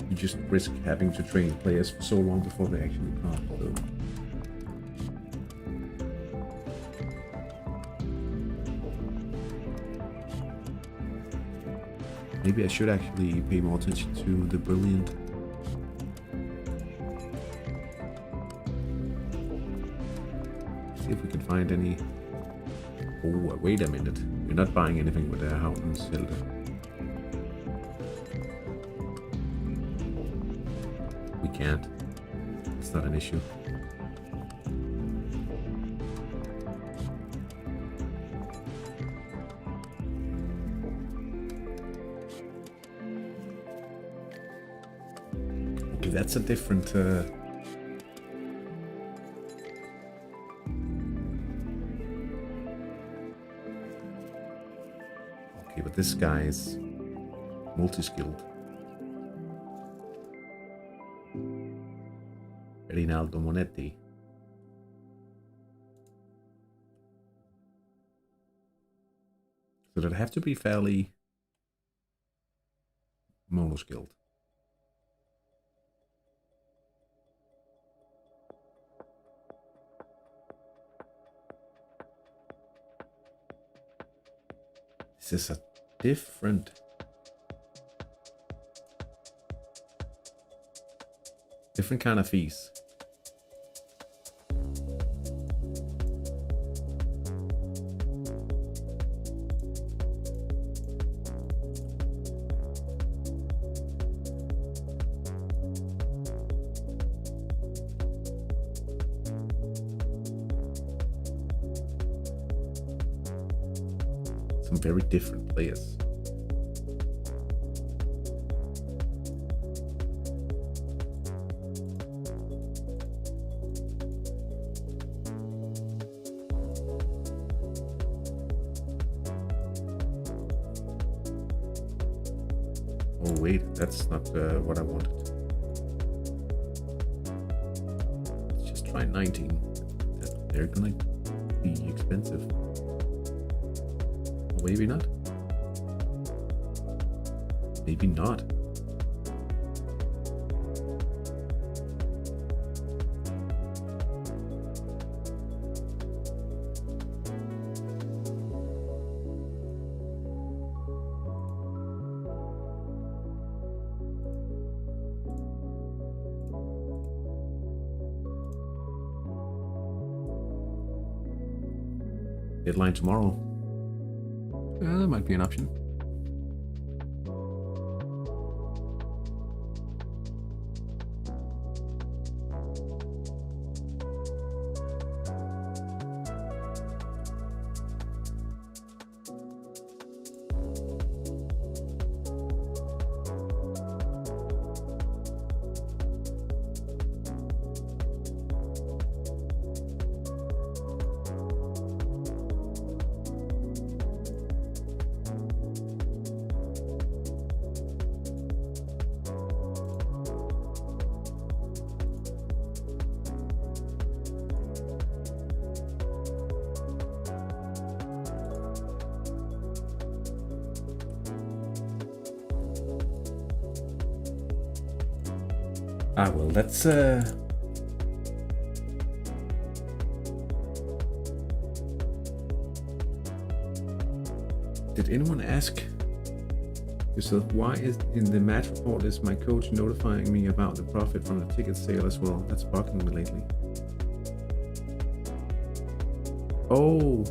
you just risk having to train players for so long before they actually come. So maybe I should actually pay more attention to the Brilliant. See if we can find any. Oh, wait a minute. We're not buying anything with the Houghton's Hilda. We can't. It's not an issue. Okay, that's a different. Okay, but this guy is multi-skilled. Rinaldo Monetti. So they'd have to be fairly mono-skilled. This is a different kind of fees. Some very different players. Oh wait, that's not what I wanted. Let's just try 19. They're gonna be expensive. Maybe not. Maybe not. Deadline tomorrow. That might be an option. Ah, well, that's Did anyone ask yourself why is in the match report is my coach notifying me about the profit from the ticket sale as well? That's bugging me lately. Oh.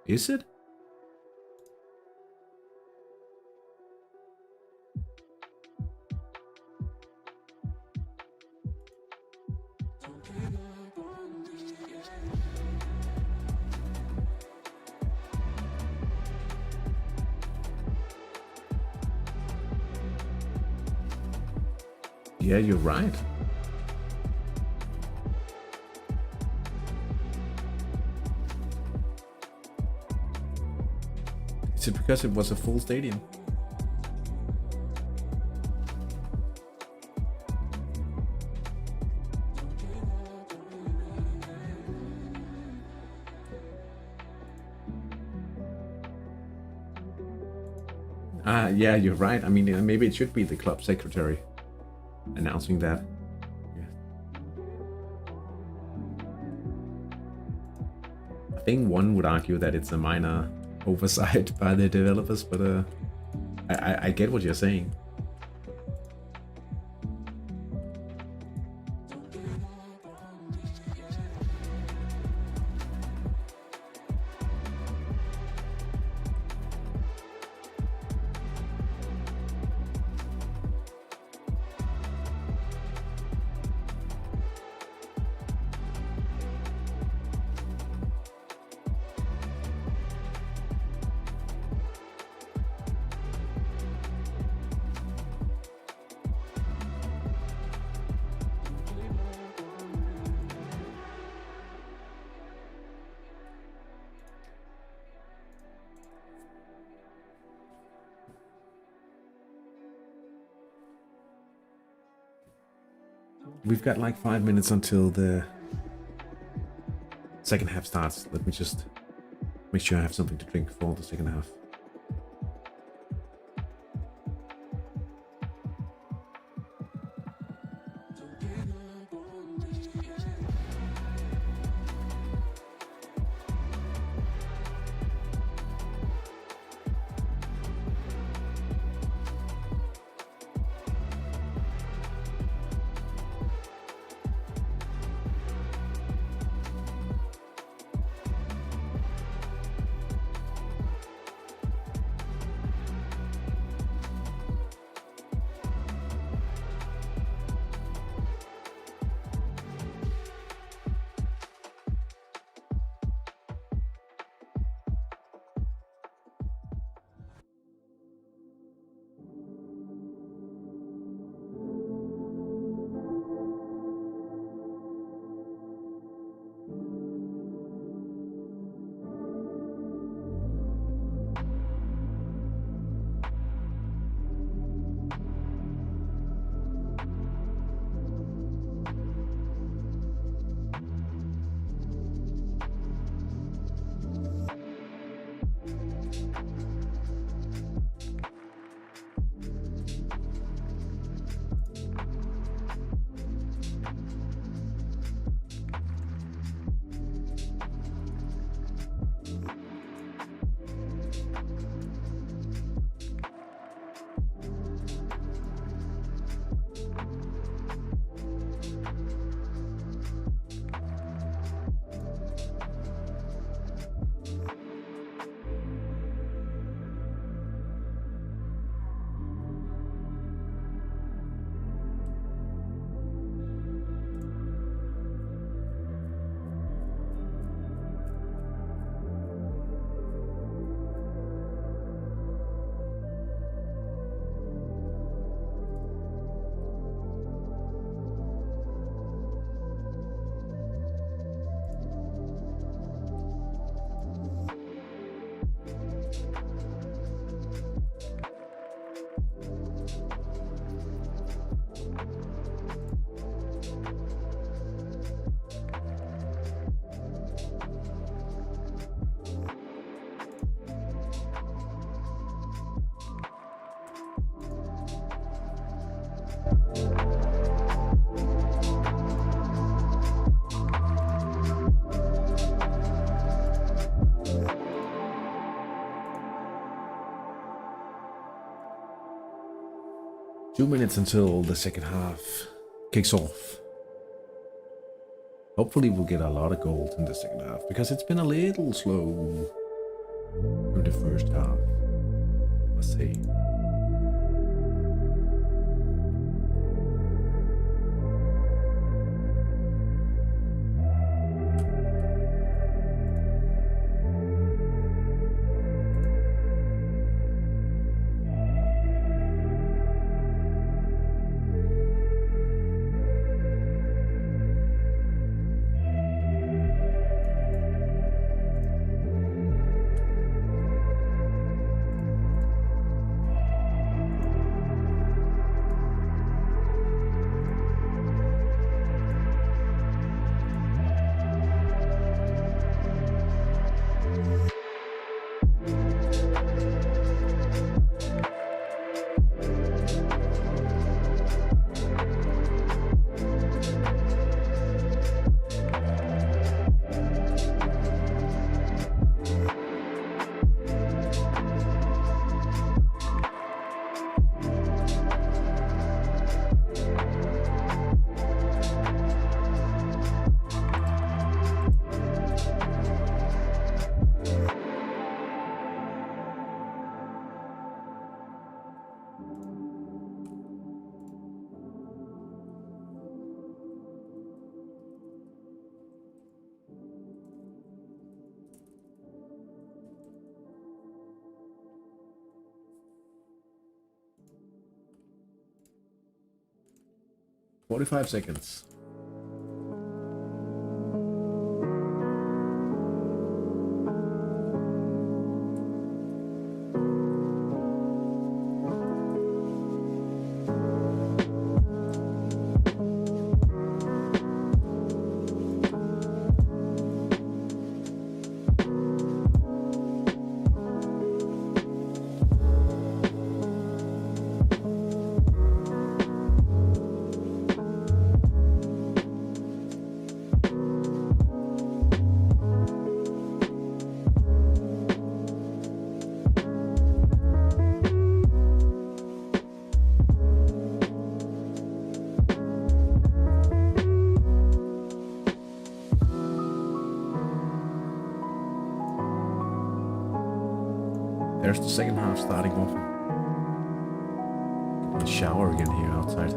Is it? Yeah, you're right. Is it because it was a full stadium? Ah, yeah, you're right. I mean, maybe it should be the club secretary announcing that. Yeah. I think one would argue that it's a minor oversight by the developers, but I get what you're saying. We've got like 5 minutes until the second half starts. Let me just make sure I have something to drink for the second half. 2 minutes until the second half kicks off. Hopefully we'll get a lot of goals in the second half, because it's been a little slow through the first half, let's say. "45 seconds. There's the second half starting off. Get a shower again here outside.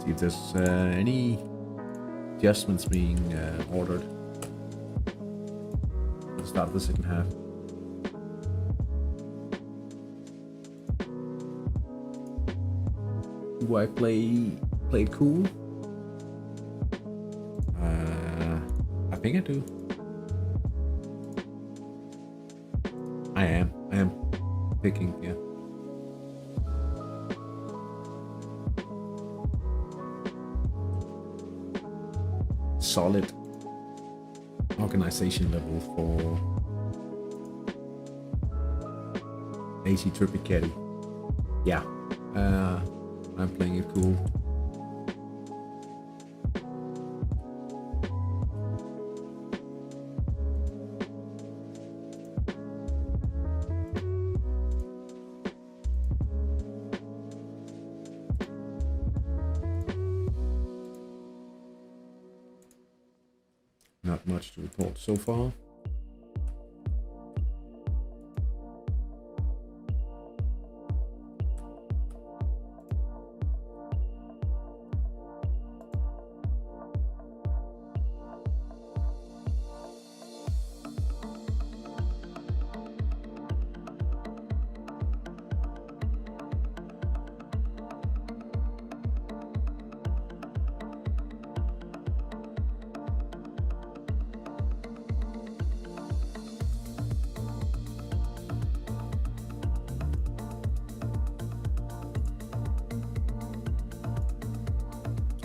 See if there's any adjustments being ordered at the start of the second half. Do I play it cool? I think I do. I am picking, yeah. Solid organization level for AC Trippy Caddy. Yeah. I'm playing it cool. Not much to report so far.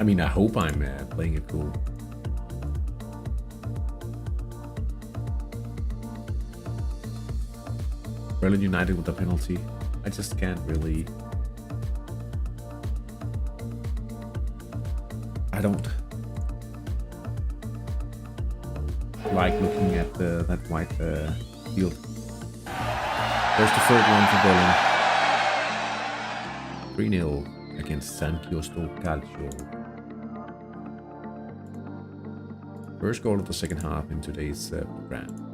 I mean, I hope I'm playing it cool. Berlin United with a penalty. I just can't really... like looking at that white field. There's the third one for Berlin. 3-0 against San Giusto Calcio. First goal of the second half in today's program.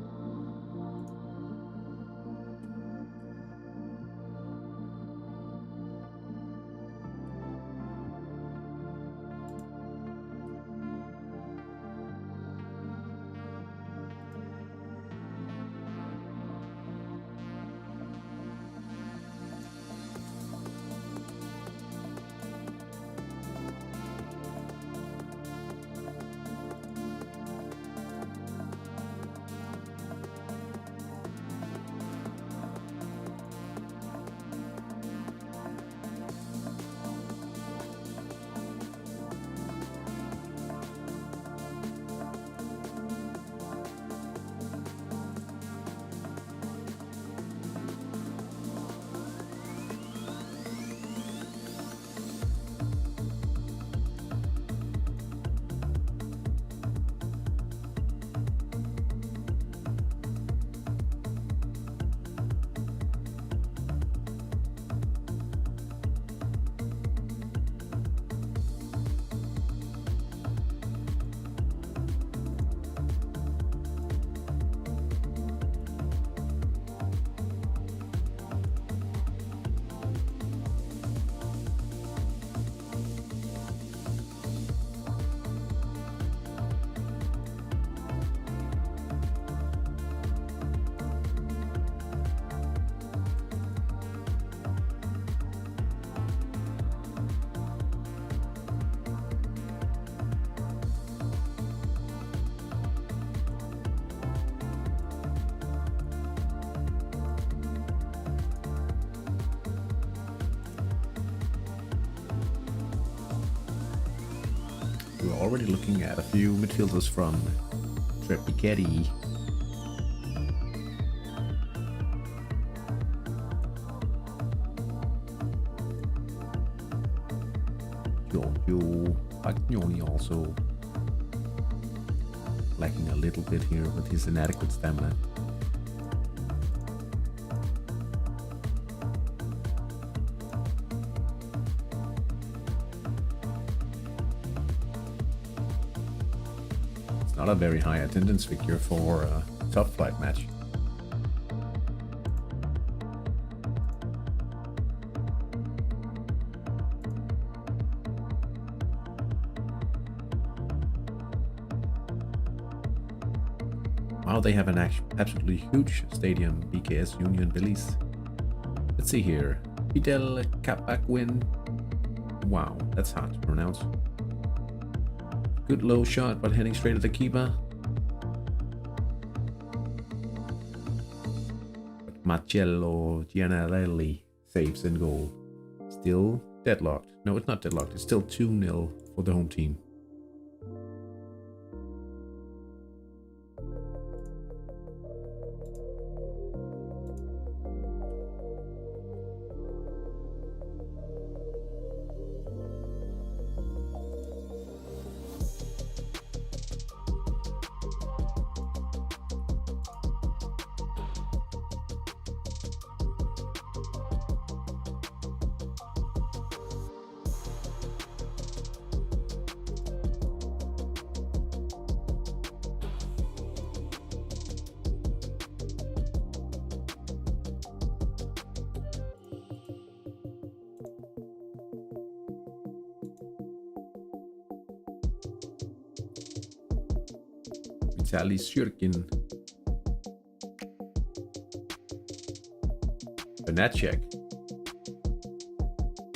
We're already looking at a few midfielders from Trepichetti. Giorgio Pagnoni also lacking a little bit here with his inadequate stamina. Not a very high attendance figure for a top flight match. Wow, they have an absolutely huge stadium, BKS Union Belize. Let's see here. Fidel Capacwin. Wow, that's hard to pronounce. Good low shot, but heading straight at the keeper. But Marcello Gianarelli saves in goal. Still deadlocked. No, it's not deadlocked. It's still 2-0 for the home team. Vitaly Shurkin. Benacek.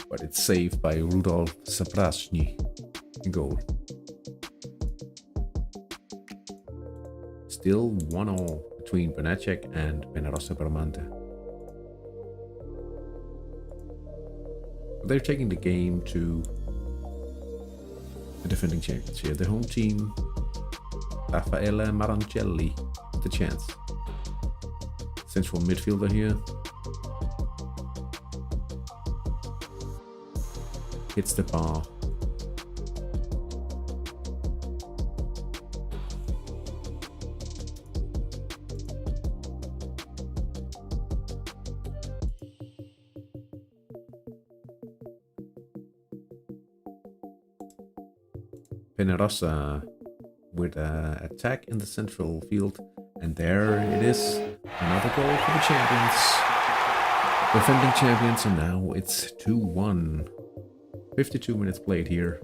But it's saved by Rudolf Saprashny in goal. Still 1-1 between Benacek and Benarossa Bramante. They're taking the game to the defending champions here. The home team, Raffaele Marancelli, the chance. Central midfielder here. Hits the bar. Penerosa with an attack in the central field. And there it is. Another goal for the champions. Defending champions, and now it's 2-1. 52 minutes played here.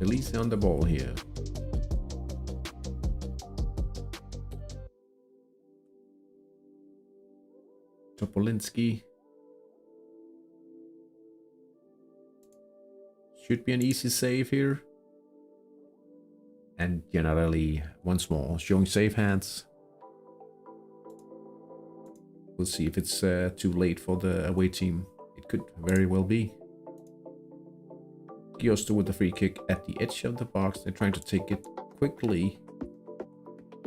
Elise on the ball here. Topolinski. Should be an easy save here. And Gianarelli once more showing safe hands. We'll see if it's too late for the away team. It could very well be. Giosto with the free kick at the edge of the box. They're trying to take it quickly.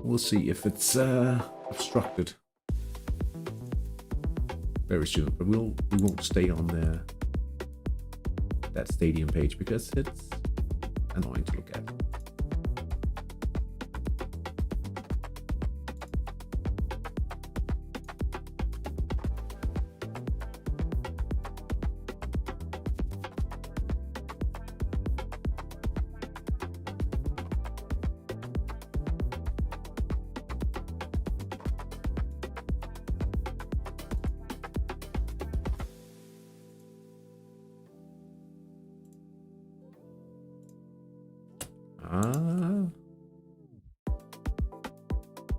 We'll see if it's obstructed very soon. But we won't stay on that stadium page because it's annoying to look at.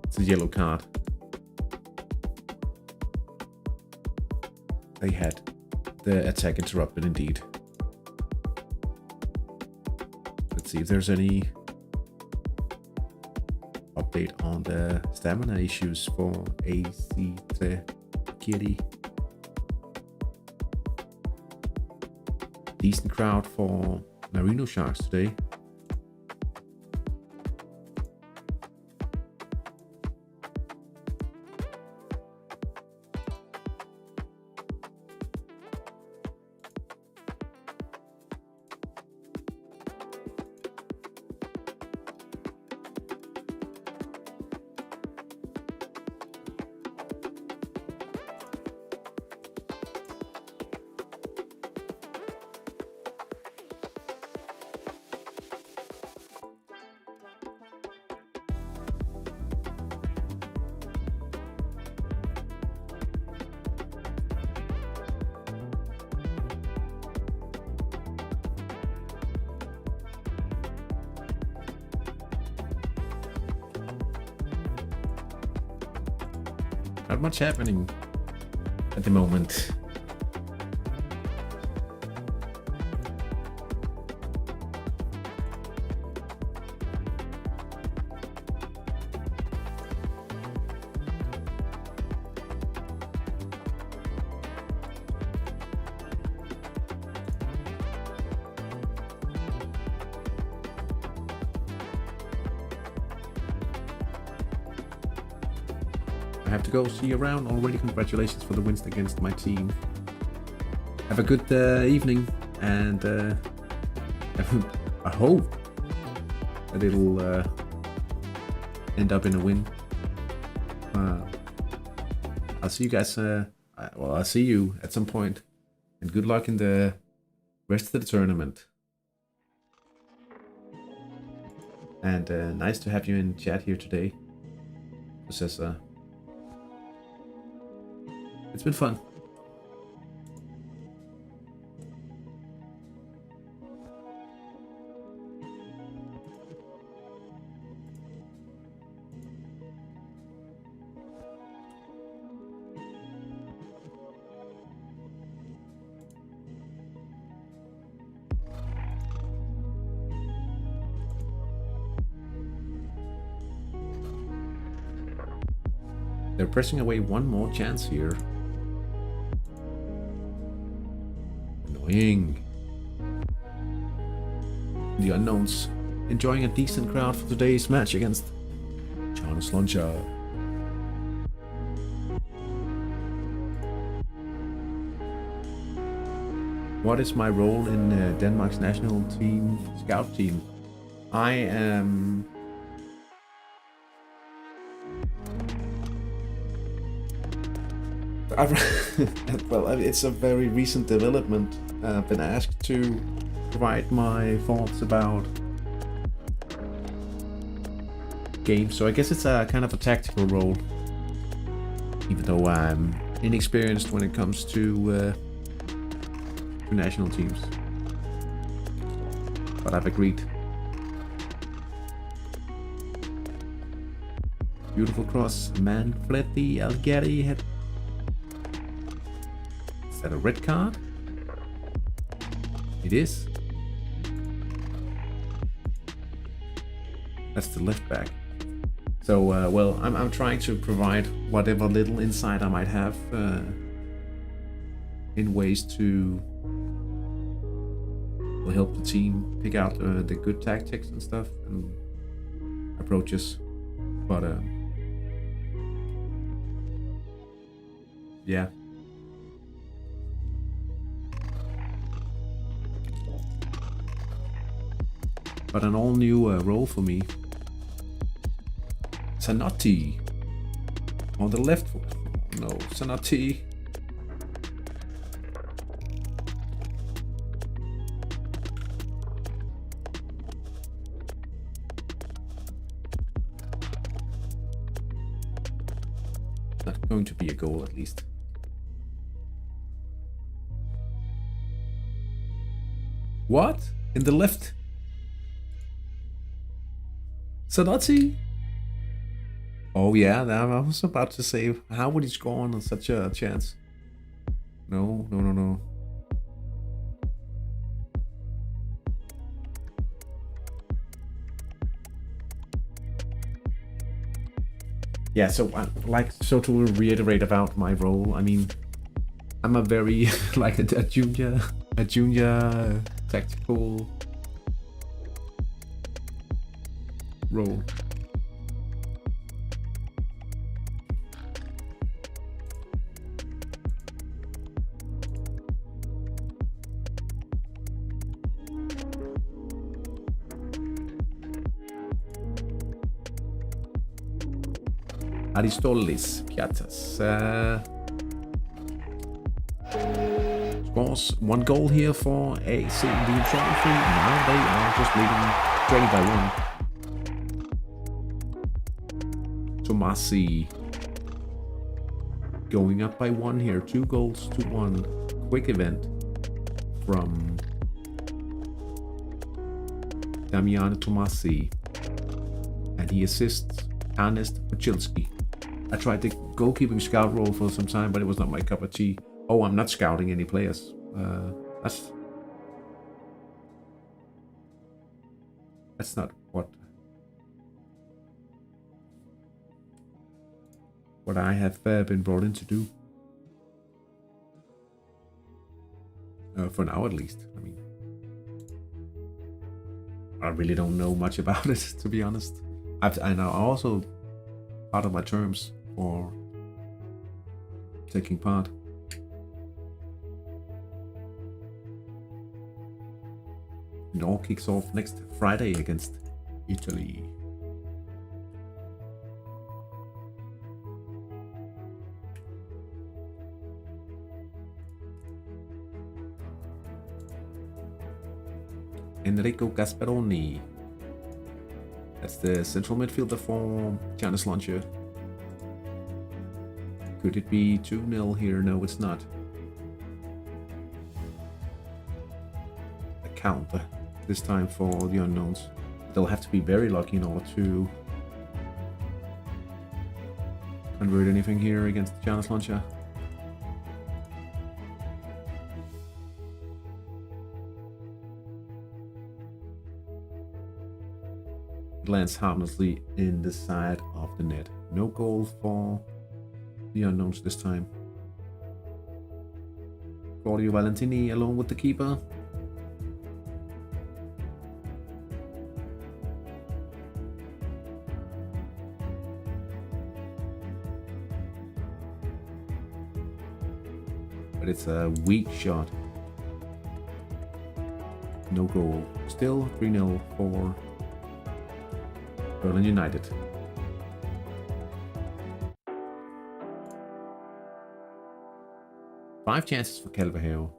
It's a yellow card. They had the attack interrupted indeed. Let's see if there's any update on the stamina issues for AC Kitty. Decent crowd for Marino Sharks today. Not much happening at the moment. I have to go. See you around. Already congratulations for the wins against my team. Have a good evening, and I hope that it'll end up in a win. I'll see you guys. I'll see you at some point, and good luck in the rest of the tournament. And nice to have you in chat here today, Professor. It's been fun. They're pressing away one more chance here. Annoying. The unknowns enjoying a decent crowd for today's match against Jonas Loncha. What is my role in Denmark's national team scout team? I am... well, it's a very recent development. I've been asked to provide my thoughts about games, so I guess it's a kind of a tactical role, even though I'm inexperienced when it comes to national teams. But I've agreed. Beautiful cross. Manfredi Algeri had... Is that a red card? It is. That's the left back. So, well, I'm trying to provide whatever little insight I might have in ways to will help the team pick out the good tactics and stuff and approaches. But yeah. But an all new role for me. Zanotti on the left. No, Zanotti. Not going to be a goal, at least. What? In the left? Zanotti? Oh yeah, I was about to say, how would he score on such a chance? No. Yeah, so to reiterate about my role, I mean, I'm a very like a junior tactical role. Aristoteles Piatas scores 1 goal here for AC being free. Now they are just trailing by 1. Tomasi going up by 1 here. 2 goals to 1. Quick event from Damiano Tomasi, and he assists Ernest Pachilski. I tried the goalkeeping scout role for some time, but it was not my cup of tea. Oh, I'm not scouting any players. That's not what I have been brought in to do. For now, at least. I mean, I really don't know much about it, to be honest. I know also part of my terms for taking part. It all kicks off next Friday against Italy. Enrico Gasperoni. That's the central midfielder for Giannis Lancia. Could it be 2-0 here? No, it's not. A counter, this time for the unknowns. They'll have to be very lucky in order to convert anything here against Giannis Lancia. Lands harmlessly in the side of the net. No goal for the unknowns this time. Claudio Valentini along with the keeper. But it's a weak shot. no goal. Still 3-0 for Berlin United. Five chances for Calveheo.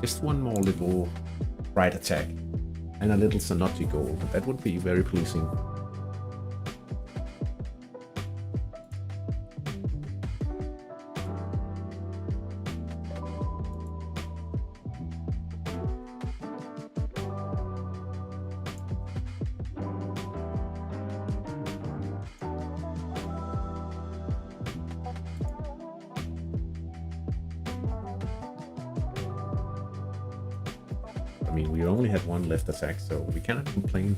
Just one more little right attack and a little Zanotti goal. That would be very pleasing. I mean, we only had one left attack, so we cannot complain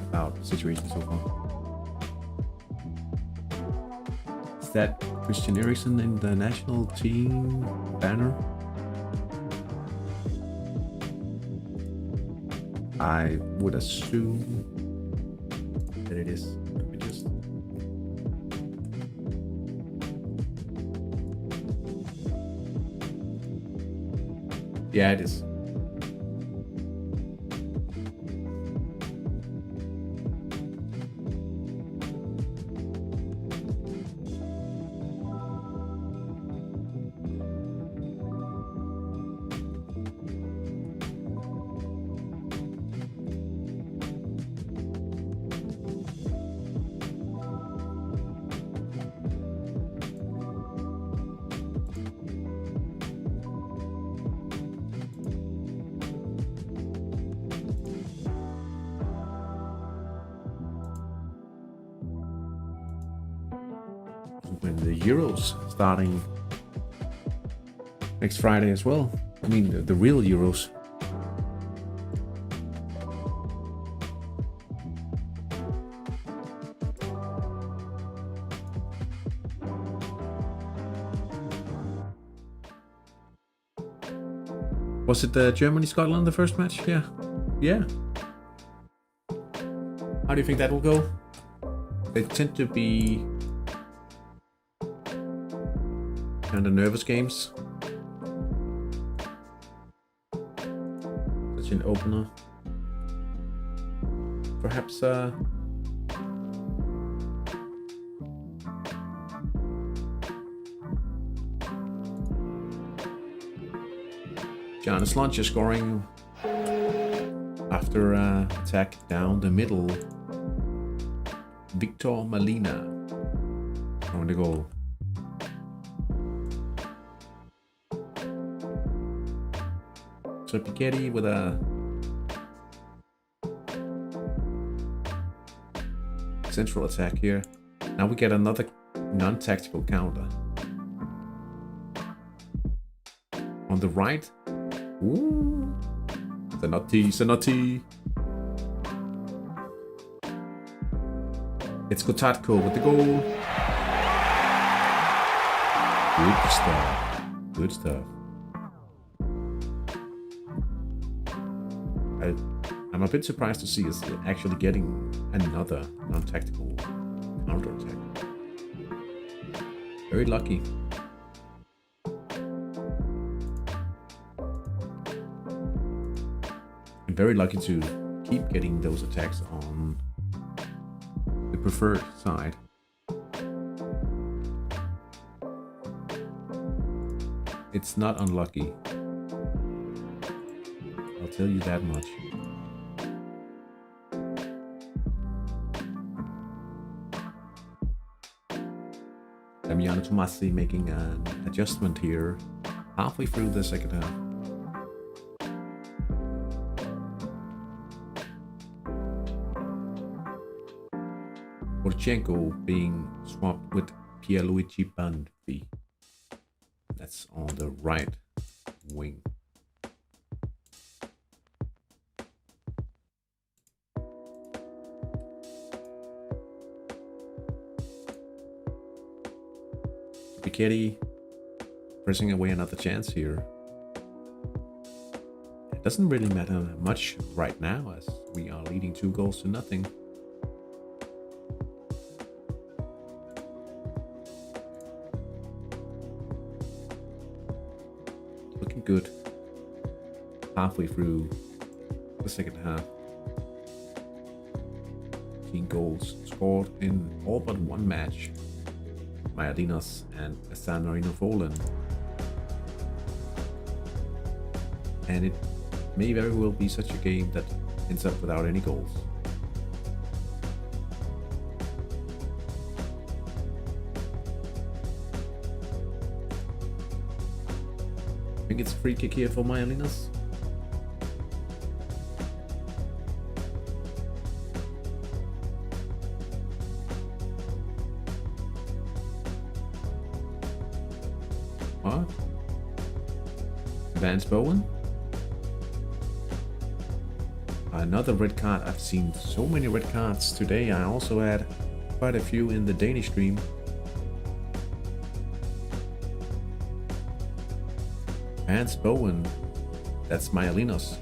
about the situation so far. Is that Christian Eriksen in the national team banner? I would assume that it is. Let me just... Yeah, it is. When the Euros starting next Friday as well. I mean, the real Euros. Was it Germany-Scotland the first match? Yeah. Yeah. How do you think that will go? They tend to be kind of nervous games. Such an opener. Perhaps Jonas Lunch is scoring after attack down the middle. Victor Malina on the goal. So Piketty with a central attack here. Now we get another non-tactical counter. On the right. Ooh. Zanotti. It's Gotatko with the goal. Good stuff. I'm a bit surprised to see us actually getting another non-tactical counter-attack. Very lucky. And very lucky to keep getting those attacks on the preferred side. It's not unlucky. I'll tell you that much. Damiano Tomasi making an adjustment here halfway through the second half. Porchenko being swapped with Pierluigi Banfi. That's on the right wing. Piketty pressing away another chance here. It doesn't really matter much right now as we are leading 2-0. good halfway through the second half. 15 goals scored in all but one match. Maialinos and San Marino fallen. And it may very well be such a game that ends up without any goals. I think it's a free kick here for Maialinos. What? Vance Bowen? Another red card. I've seen so many red cards today. I also had quite a few in the Danish stream. Vance Bowen. That's Maialinos.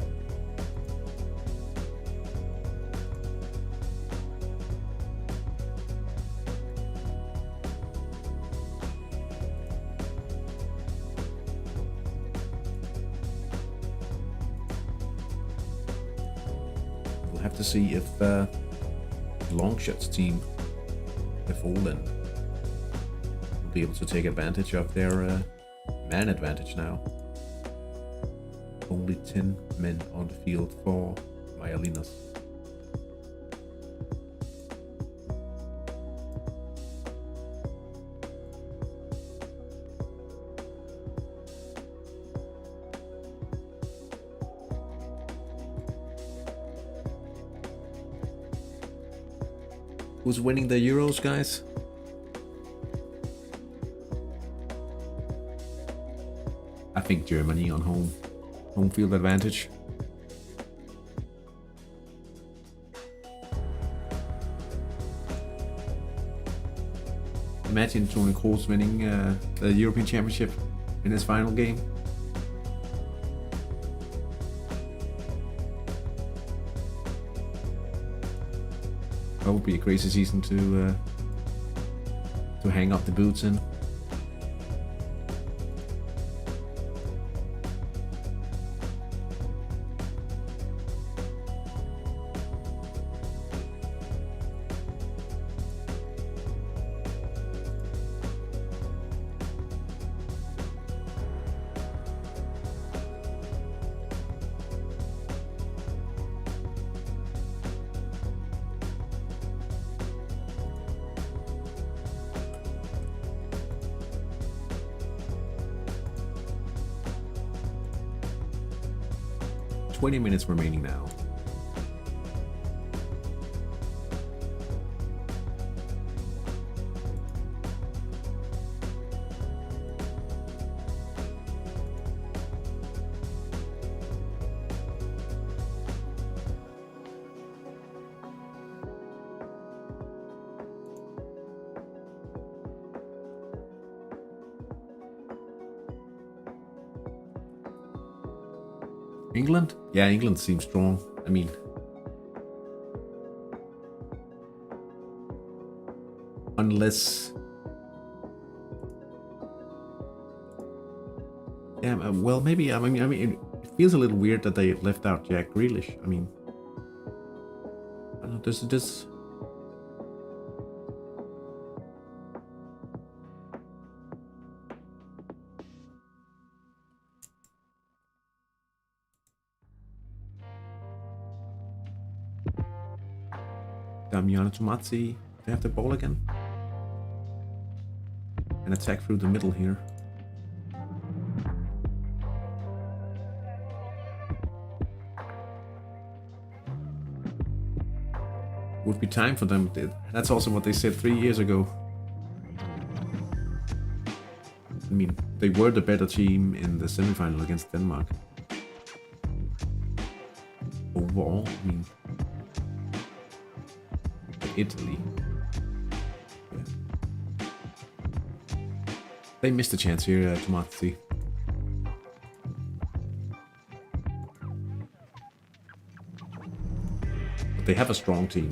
We'll have to see if Longshot's team, the Fallen, will be able to take advantage of their man advantage now. Only 10 men on the field for Maialinos. Who's winning the Euros, guys? I think Germany on home field advantage. Imagine Toni Kroos winning the European Championship in his final game. That would be a crazy season to hang up the boots in. $20 minutes remaining now. England? Yeah, England seems strong. I mean, unless, yeah, well, maybe. I mean, it feels a little weird that they left out Jack Grealish. I mean, I don't know. This. Damiano Tomazzi, they have the ball again. An attack through the middle here. Would be time for them. That's also what they said 3 years ago. I mean, they were the better team in the semi-final against Denmark. Overall, I mean, Italy. Yeah. They missed a chance here, Tomazzi. But they have a strong team.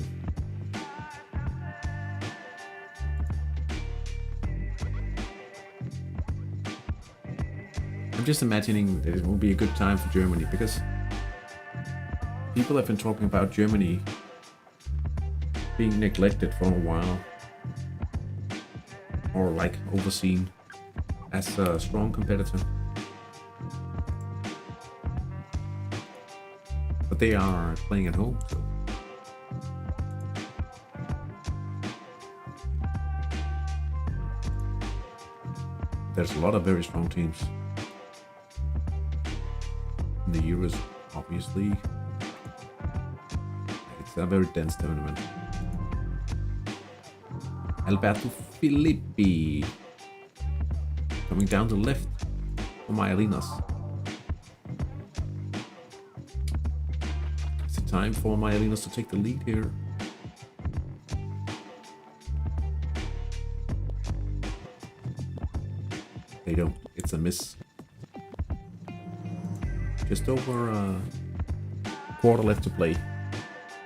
And I'm just imagining that it will be a good time for Germany, because people have been talking about Germany being neglected for a while, or like overseen as a strong competitor. But they are playing at home, so there's a lot of very strong teams. In the Euros, obviously, it's a very dense tournament. Alberto Filippi coming down the left for Myalinos. Is it time for Myalinos to take the lead here? They don't. It's a miss. Just over a quarter left to play.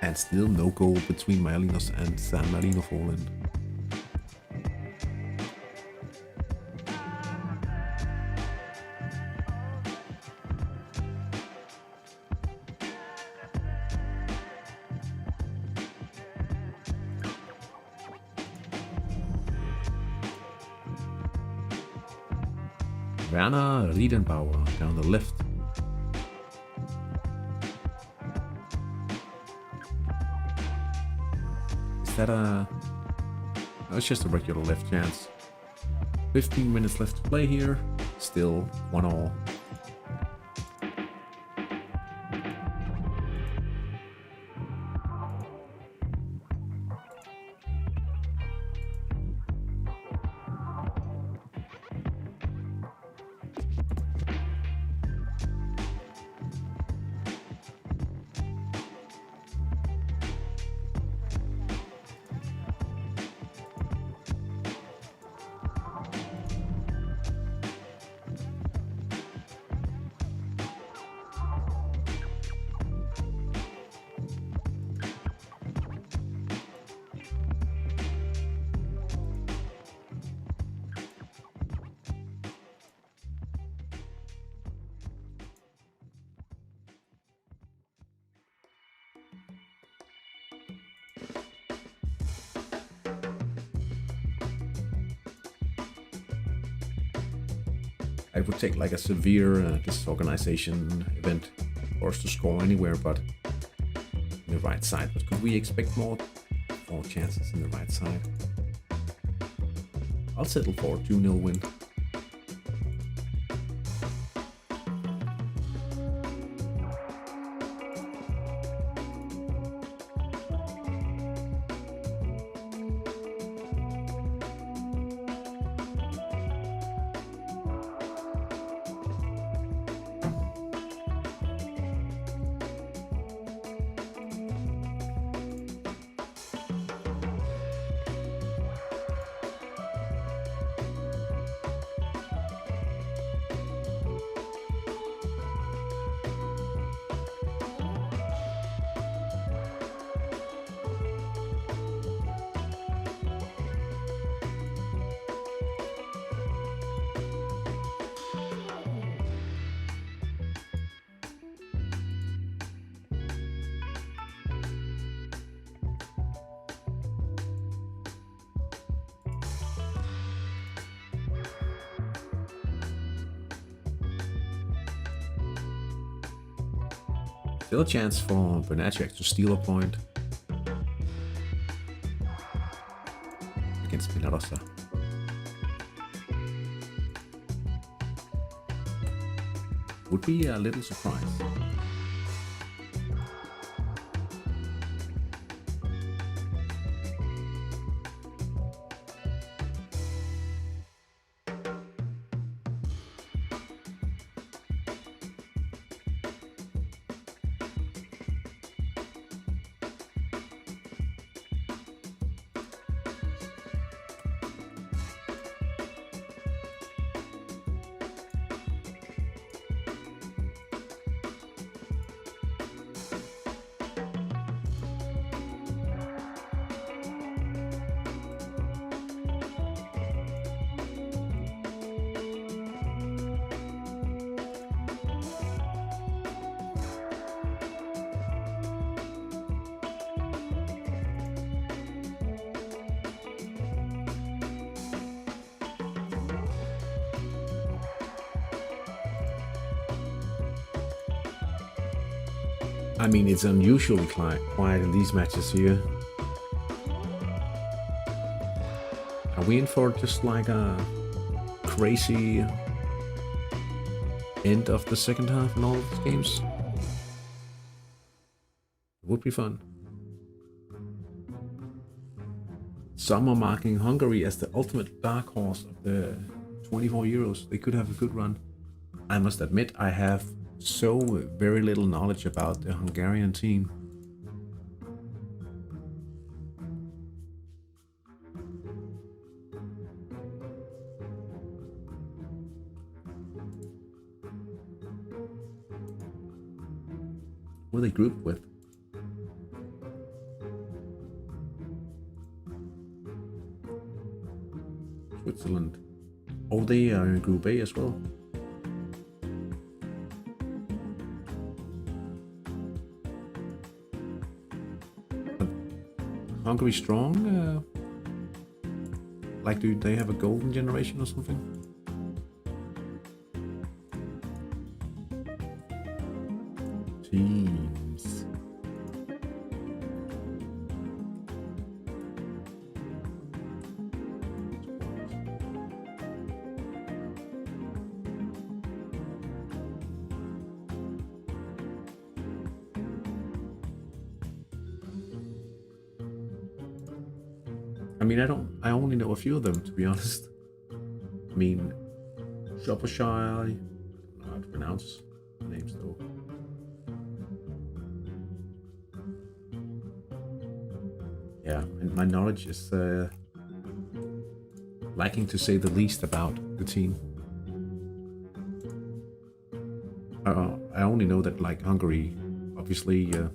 And still no goal between Myalinos and San Marino Poland. Werner Riedenbauer down the left. Is that a... No, it's just a regular left chance. 15 minutes left to play here. Still 1-1. I would take like a severe disorganization event for us to score anywhere but in the right side. But could we expect more chances in the right side? I'll settle for a 2-0 win. Still a chance for Benacek to steal a point against Minarosa. Would be a little surprise. I mean, it's unusually quiet in these matches here. Are we in for just like a crazy end of the second half in all of these games? It would be fun. Some are marking Hungary as the ultimate dark horse of the 24 Euros. They could have a good run. I must admit, I have so very little knowledge about the Hungarian team. What are they grouped with? Switzerland. Oh, they are in Group A as well. Hungary strong? Like, do they have a golden generation or something? Teams. I mean, I only know a few of them, to be honest. I mean, Shropshire, I don't know how to pronounce the names though. Yeah, and my knowledge is lacking, to say the least, about the team. I only know that, like, Hungary, obviously, a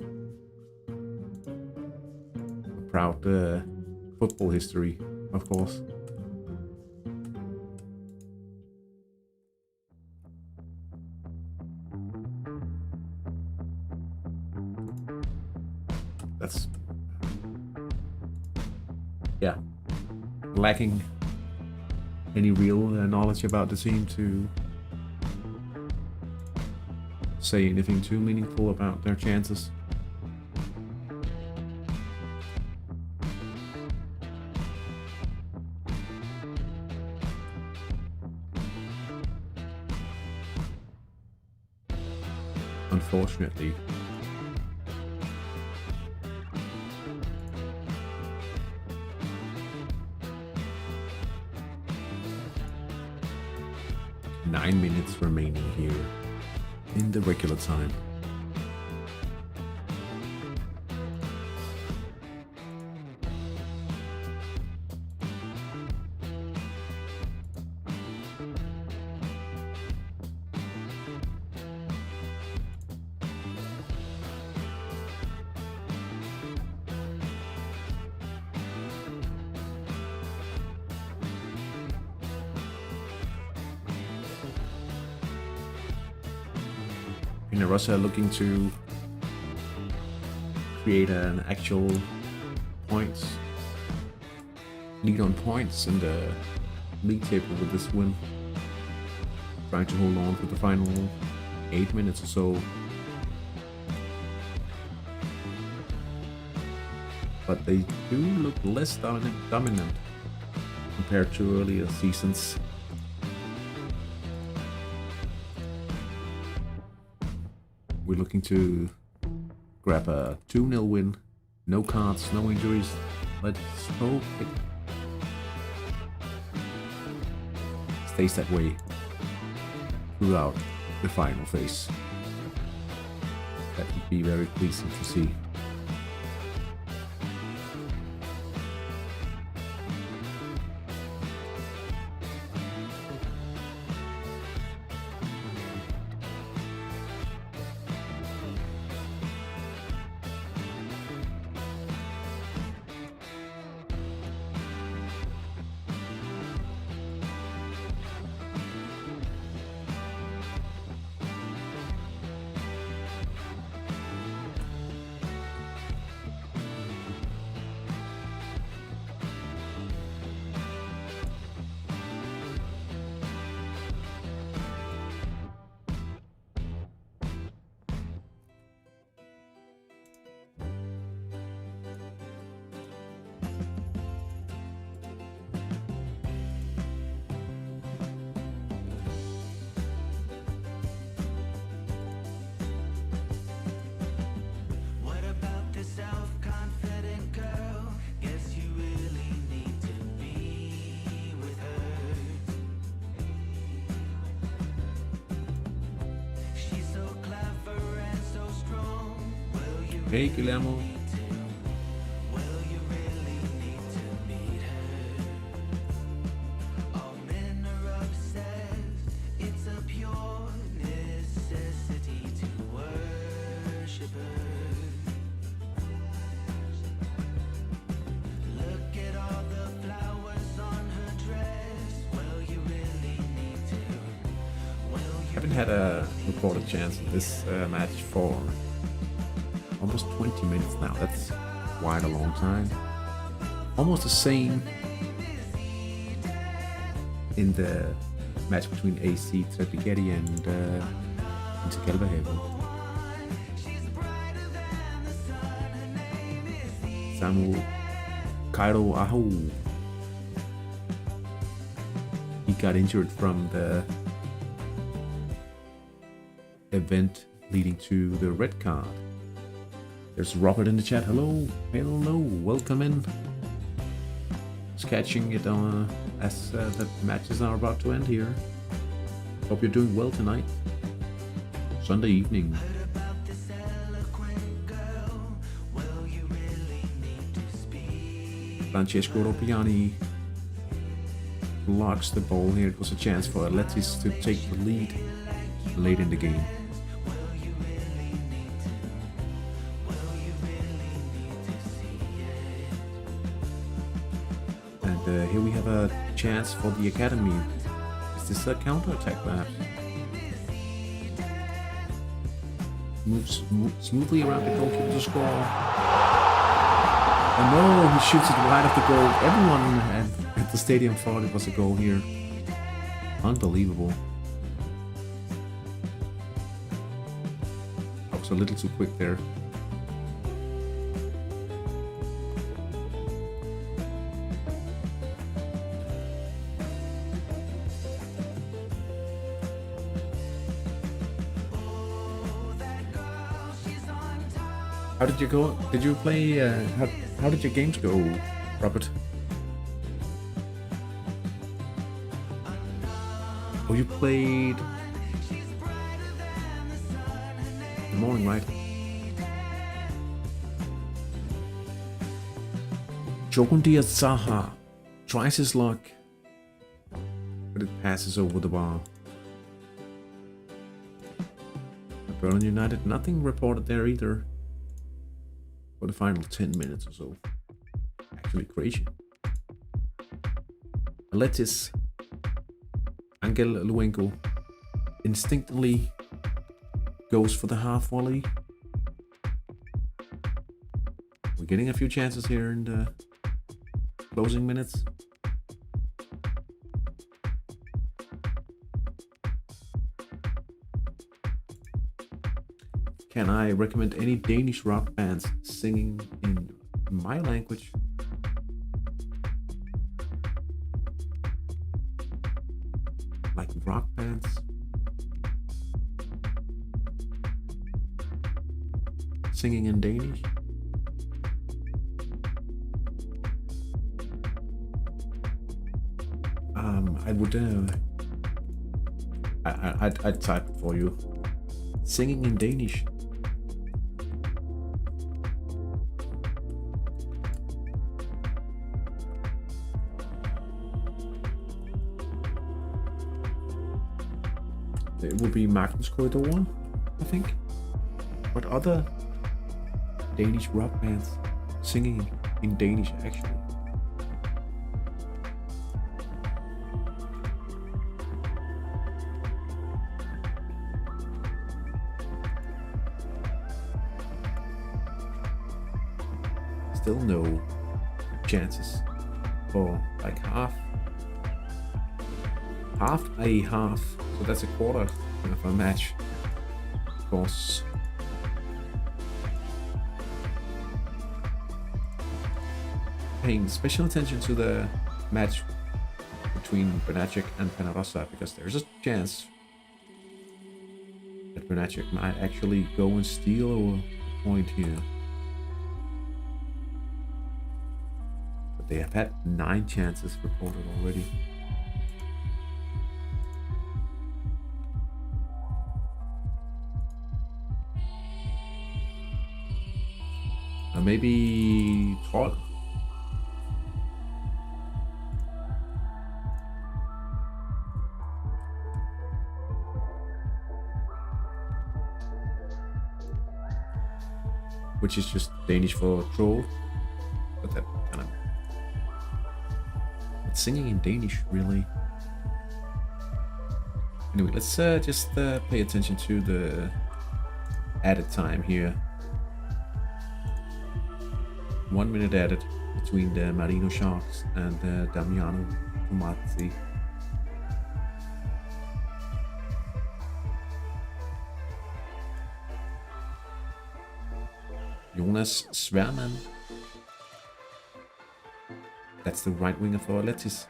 proud football history, of course. That's, yeah, lacking any real knowledge about the team to say anything too meaningful about their chances. Unfortunately. Nine minutes remaining here in the regular time. Russia looking to create an actual lead on points in the league table with this win. Trying to hold on for the final 8 minutes or so. But they do look less dominant compared to earlier seasons. We're looking to grab a 2-0 win. No cards, no injuries. Let's hope it stays that way throughout the final phase. That would be very pleasing to see. Hey, Guillermo. Haven't had a reported chance in this match for almost 20 minutes now. That's quite a long time. Almost the same in the match between AC Trepichetti and Calvahevo. Samu Cairo Ahu. He got injured from the event leading to the red card. There's Robert in the chat. Hello, hello, welcome in. Just catching it as the matches are about to end here. Hope you're doing well tonight. Sunday evening. Francesco Ropiani blocks the ball here. It was a chance for Atletis to take the lead late in the game. And here we have a chance for the academy. Is this a counter-attack perhaps? Moves smoothly around the goalkeeper to score. Oh no, he shoots it wide of the goal. Everyone at the stadium thought it was a goal here. Unbelievable. I was a little too quick there. How did you go? Did you play? How did your games go, Robert? Oh, you played in the morning, right? Jochen Diaz Zaha tries his luck, but it passes over the bar. Berlin United, nothing reported there either. For the final 10 minutes or so. Actually crazy. Atletis, Angel Luengo instinctively goes for the half volley. We're getting a few chances here in the closing minutes. Can I recommend any Danish rock bands singing in my language? Like rock bands? Singing in Danish? I would I'd type it for you. Singing in Danish. It would be Magnus Corridor, I think. But other Danish rock bands singing in Danish actually. Still no chances for like half a half, so that's a quarter of a match, of course. Paying special attention to the match between Benacek and Penarosa, because there's a chance that Benacek might actually go and steal a point here. But they have had 9 chances reported already. Maybe Troll. Which is just Danish for troll. But that kind of... It's singing in Danish, really. Anyway, let's just pay attention to the added time here. 1 minute added between the Marino Sharks and the Damiano Tomazzi. Jonas Sverman. That's the right winger for Letis.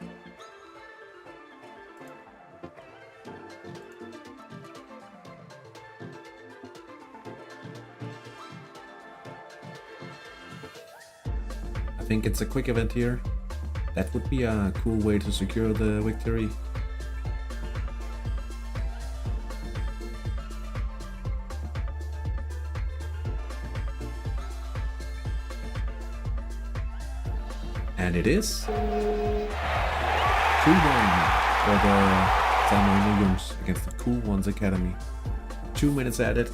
I think it's a quick event here. That would be a cool way to secure the victory. And it is 2-1 for the San Marino Jungs against the Cool Ones Academy. 2 minutes added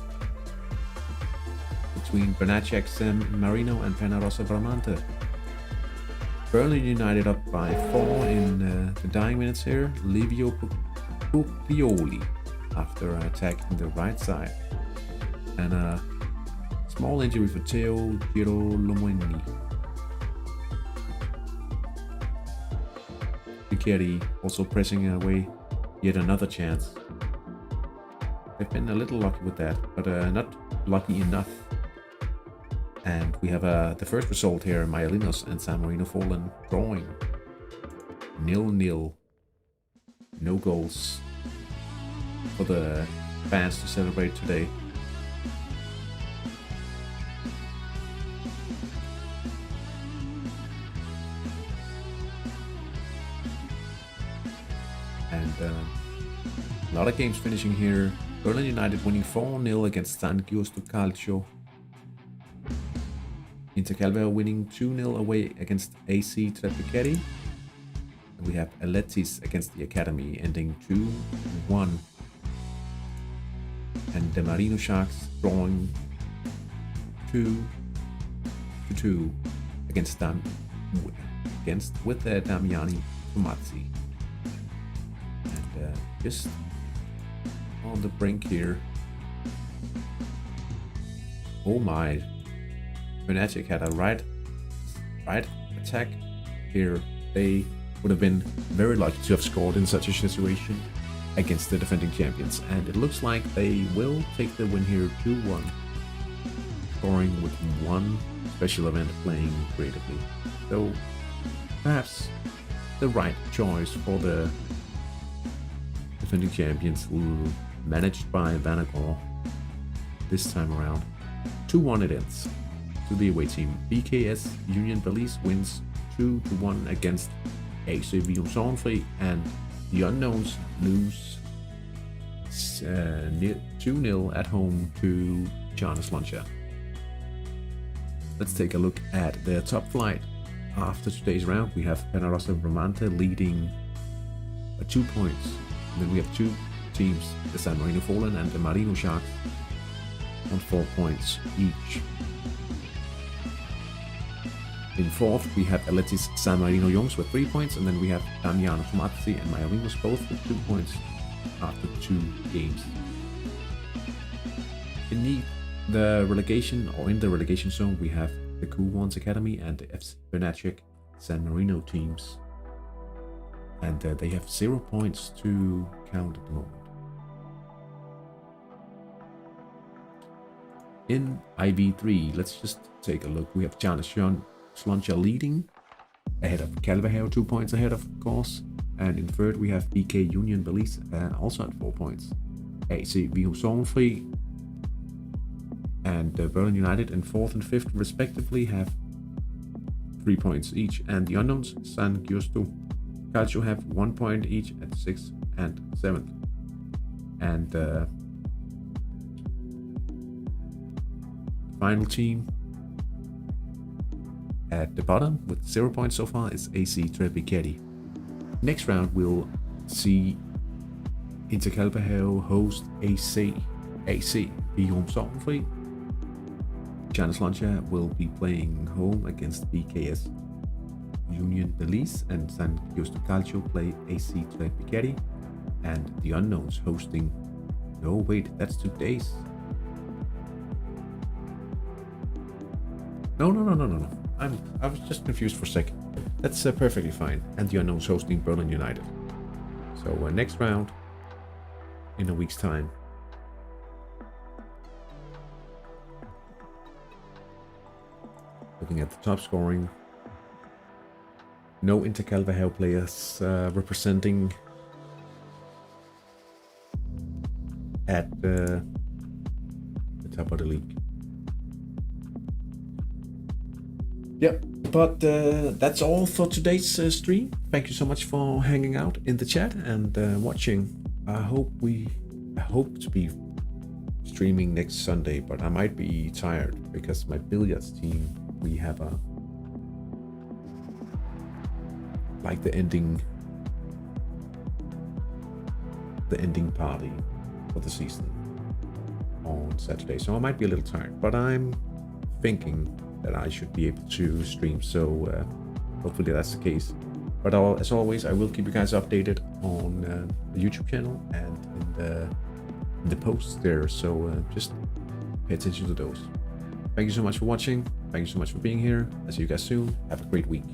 between Bernacek, San Marino and Penarosa Bramante. Berlin United up by 4 in the dying minutes here. Livio Puglioli after attacking the right side. And a small injury for Teo Girolomoni. Piqueri also pressing away yet another chance. They've been a little lucky with that, but not lucky enough. And we have the first result here, Maialinos and San Marino Fallen drawing 0-0. No goals for the fans to celebrate today. And a lot of games finishing here. Berlin United winning 4-0 against San Giusto Calcio. Inter Calveo winning 2-0 away against AC Treppicheri. And we have Aletis against the Academy ending 2-1. And the Marino Sharks drawing 2-2 against with the Damiani Tomazzi. And just on the brink here. Oh my. Bernacek had a right attack here. They would have been very lucky to have scored in such a situation against the defending champions, and it looks like they will take the win here 2-1, scoring with one special event playing creatively. So perhaps the right choice for the defending champions, managed by Vanagor this time around. 2-1 it ends to the away team. BKS Union Belize wins 2-1 against AC Vium Sorgenfri, and the Unknowns lose 2-0 at home to Giannis Lancia. Let's take a look at the top flight. After today's round, we have Penarosa Bramante leading 2 points. And then we have 2 teams, the San Marino Fallen and the Marino Sharks, on 4 points each. In fourth, we have Aletis San Marino Jungs with 3 points, and then we have Damiano Tomazzi and Maialinos both with 2 points after 2 games. Beneath the relegation, or in the relegation zone, we have the Cool Ones Academy and the FC Bernacek San Marino teams. And they have 0 points to count at the moment. In IV3, let's just take a look. We have Giannis Lancia leading, ahead of Calveheo, 2 points ahead of course. And in third, we have BK Union Belize, also at 4 points. AC Vium Sorgenfri and Berlin United in fourth and fifth respectively have 3 points each. And the Unknowns, San Giusto Calcio, have 1 point each at 6th and 7th. And the final team, At the bottom with 0 points so far is AC Tre Piquetti. Next round we'll see Interkalbahave host AC Virum Sorgenfri. Giannis Lancia will be playing home against BKS Union Belize, and San Giusto Calcio play AC Tre Piquetti, and the Unknowns hosting. No, wait, that's 2 days. No. I was just confused for a second. That's perfectly fine. And the Unknowns hosting Berlin United. So next round in a week's time. Looking at the top scoring. No Interkalbahave players representing at the top of the league. Yep, but that's all for today's stream. Thank you so much for hanging out in the chat and watching. I hope to be streaming next Sunday, but I might be tired because my billiards team, we have the ending party for the season on Saturday, so I might be a little tired, but I'm thinking that I should be able to stream, so hopefully that's the case. But as always, I will keep you guys updated on the YouTube channel and in the posts there, so just pay attention to those. Thank you so much for watching. Thank you so much for being here. I'll see you guys soon. Have a great week.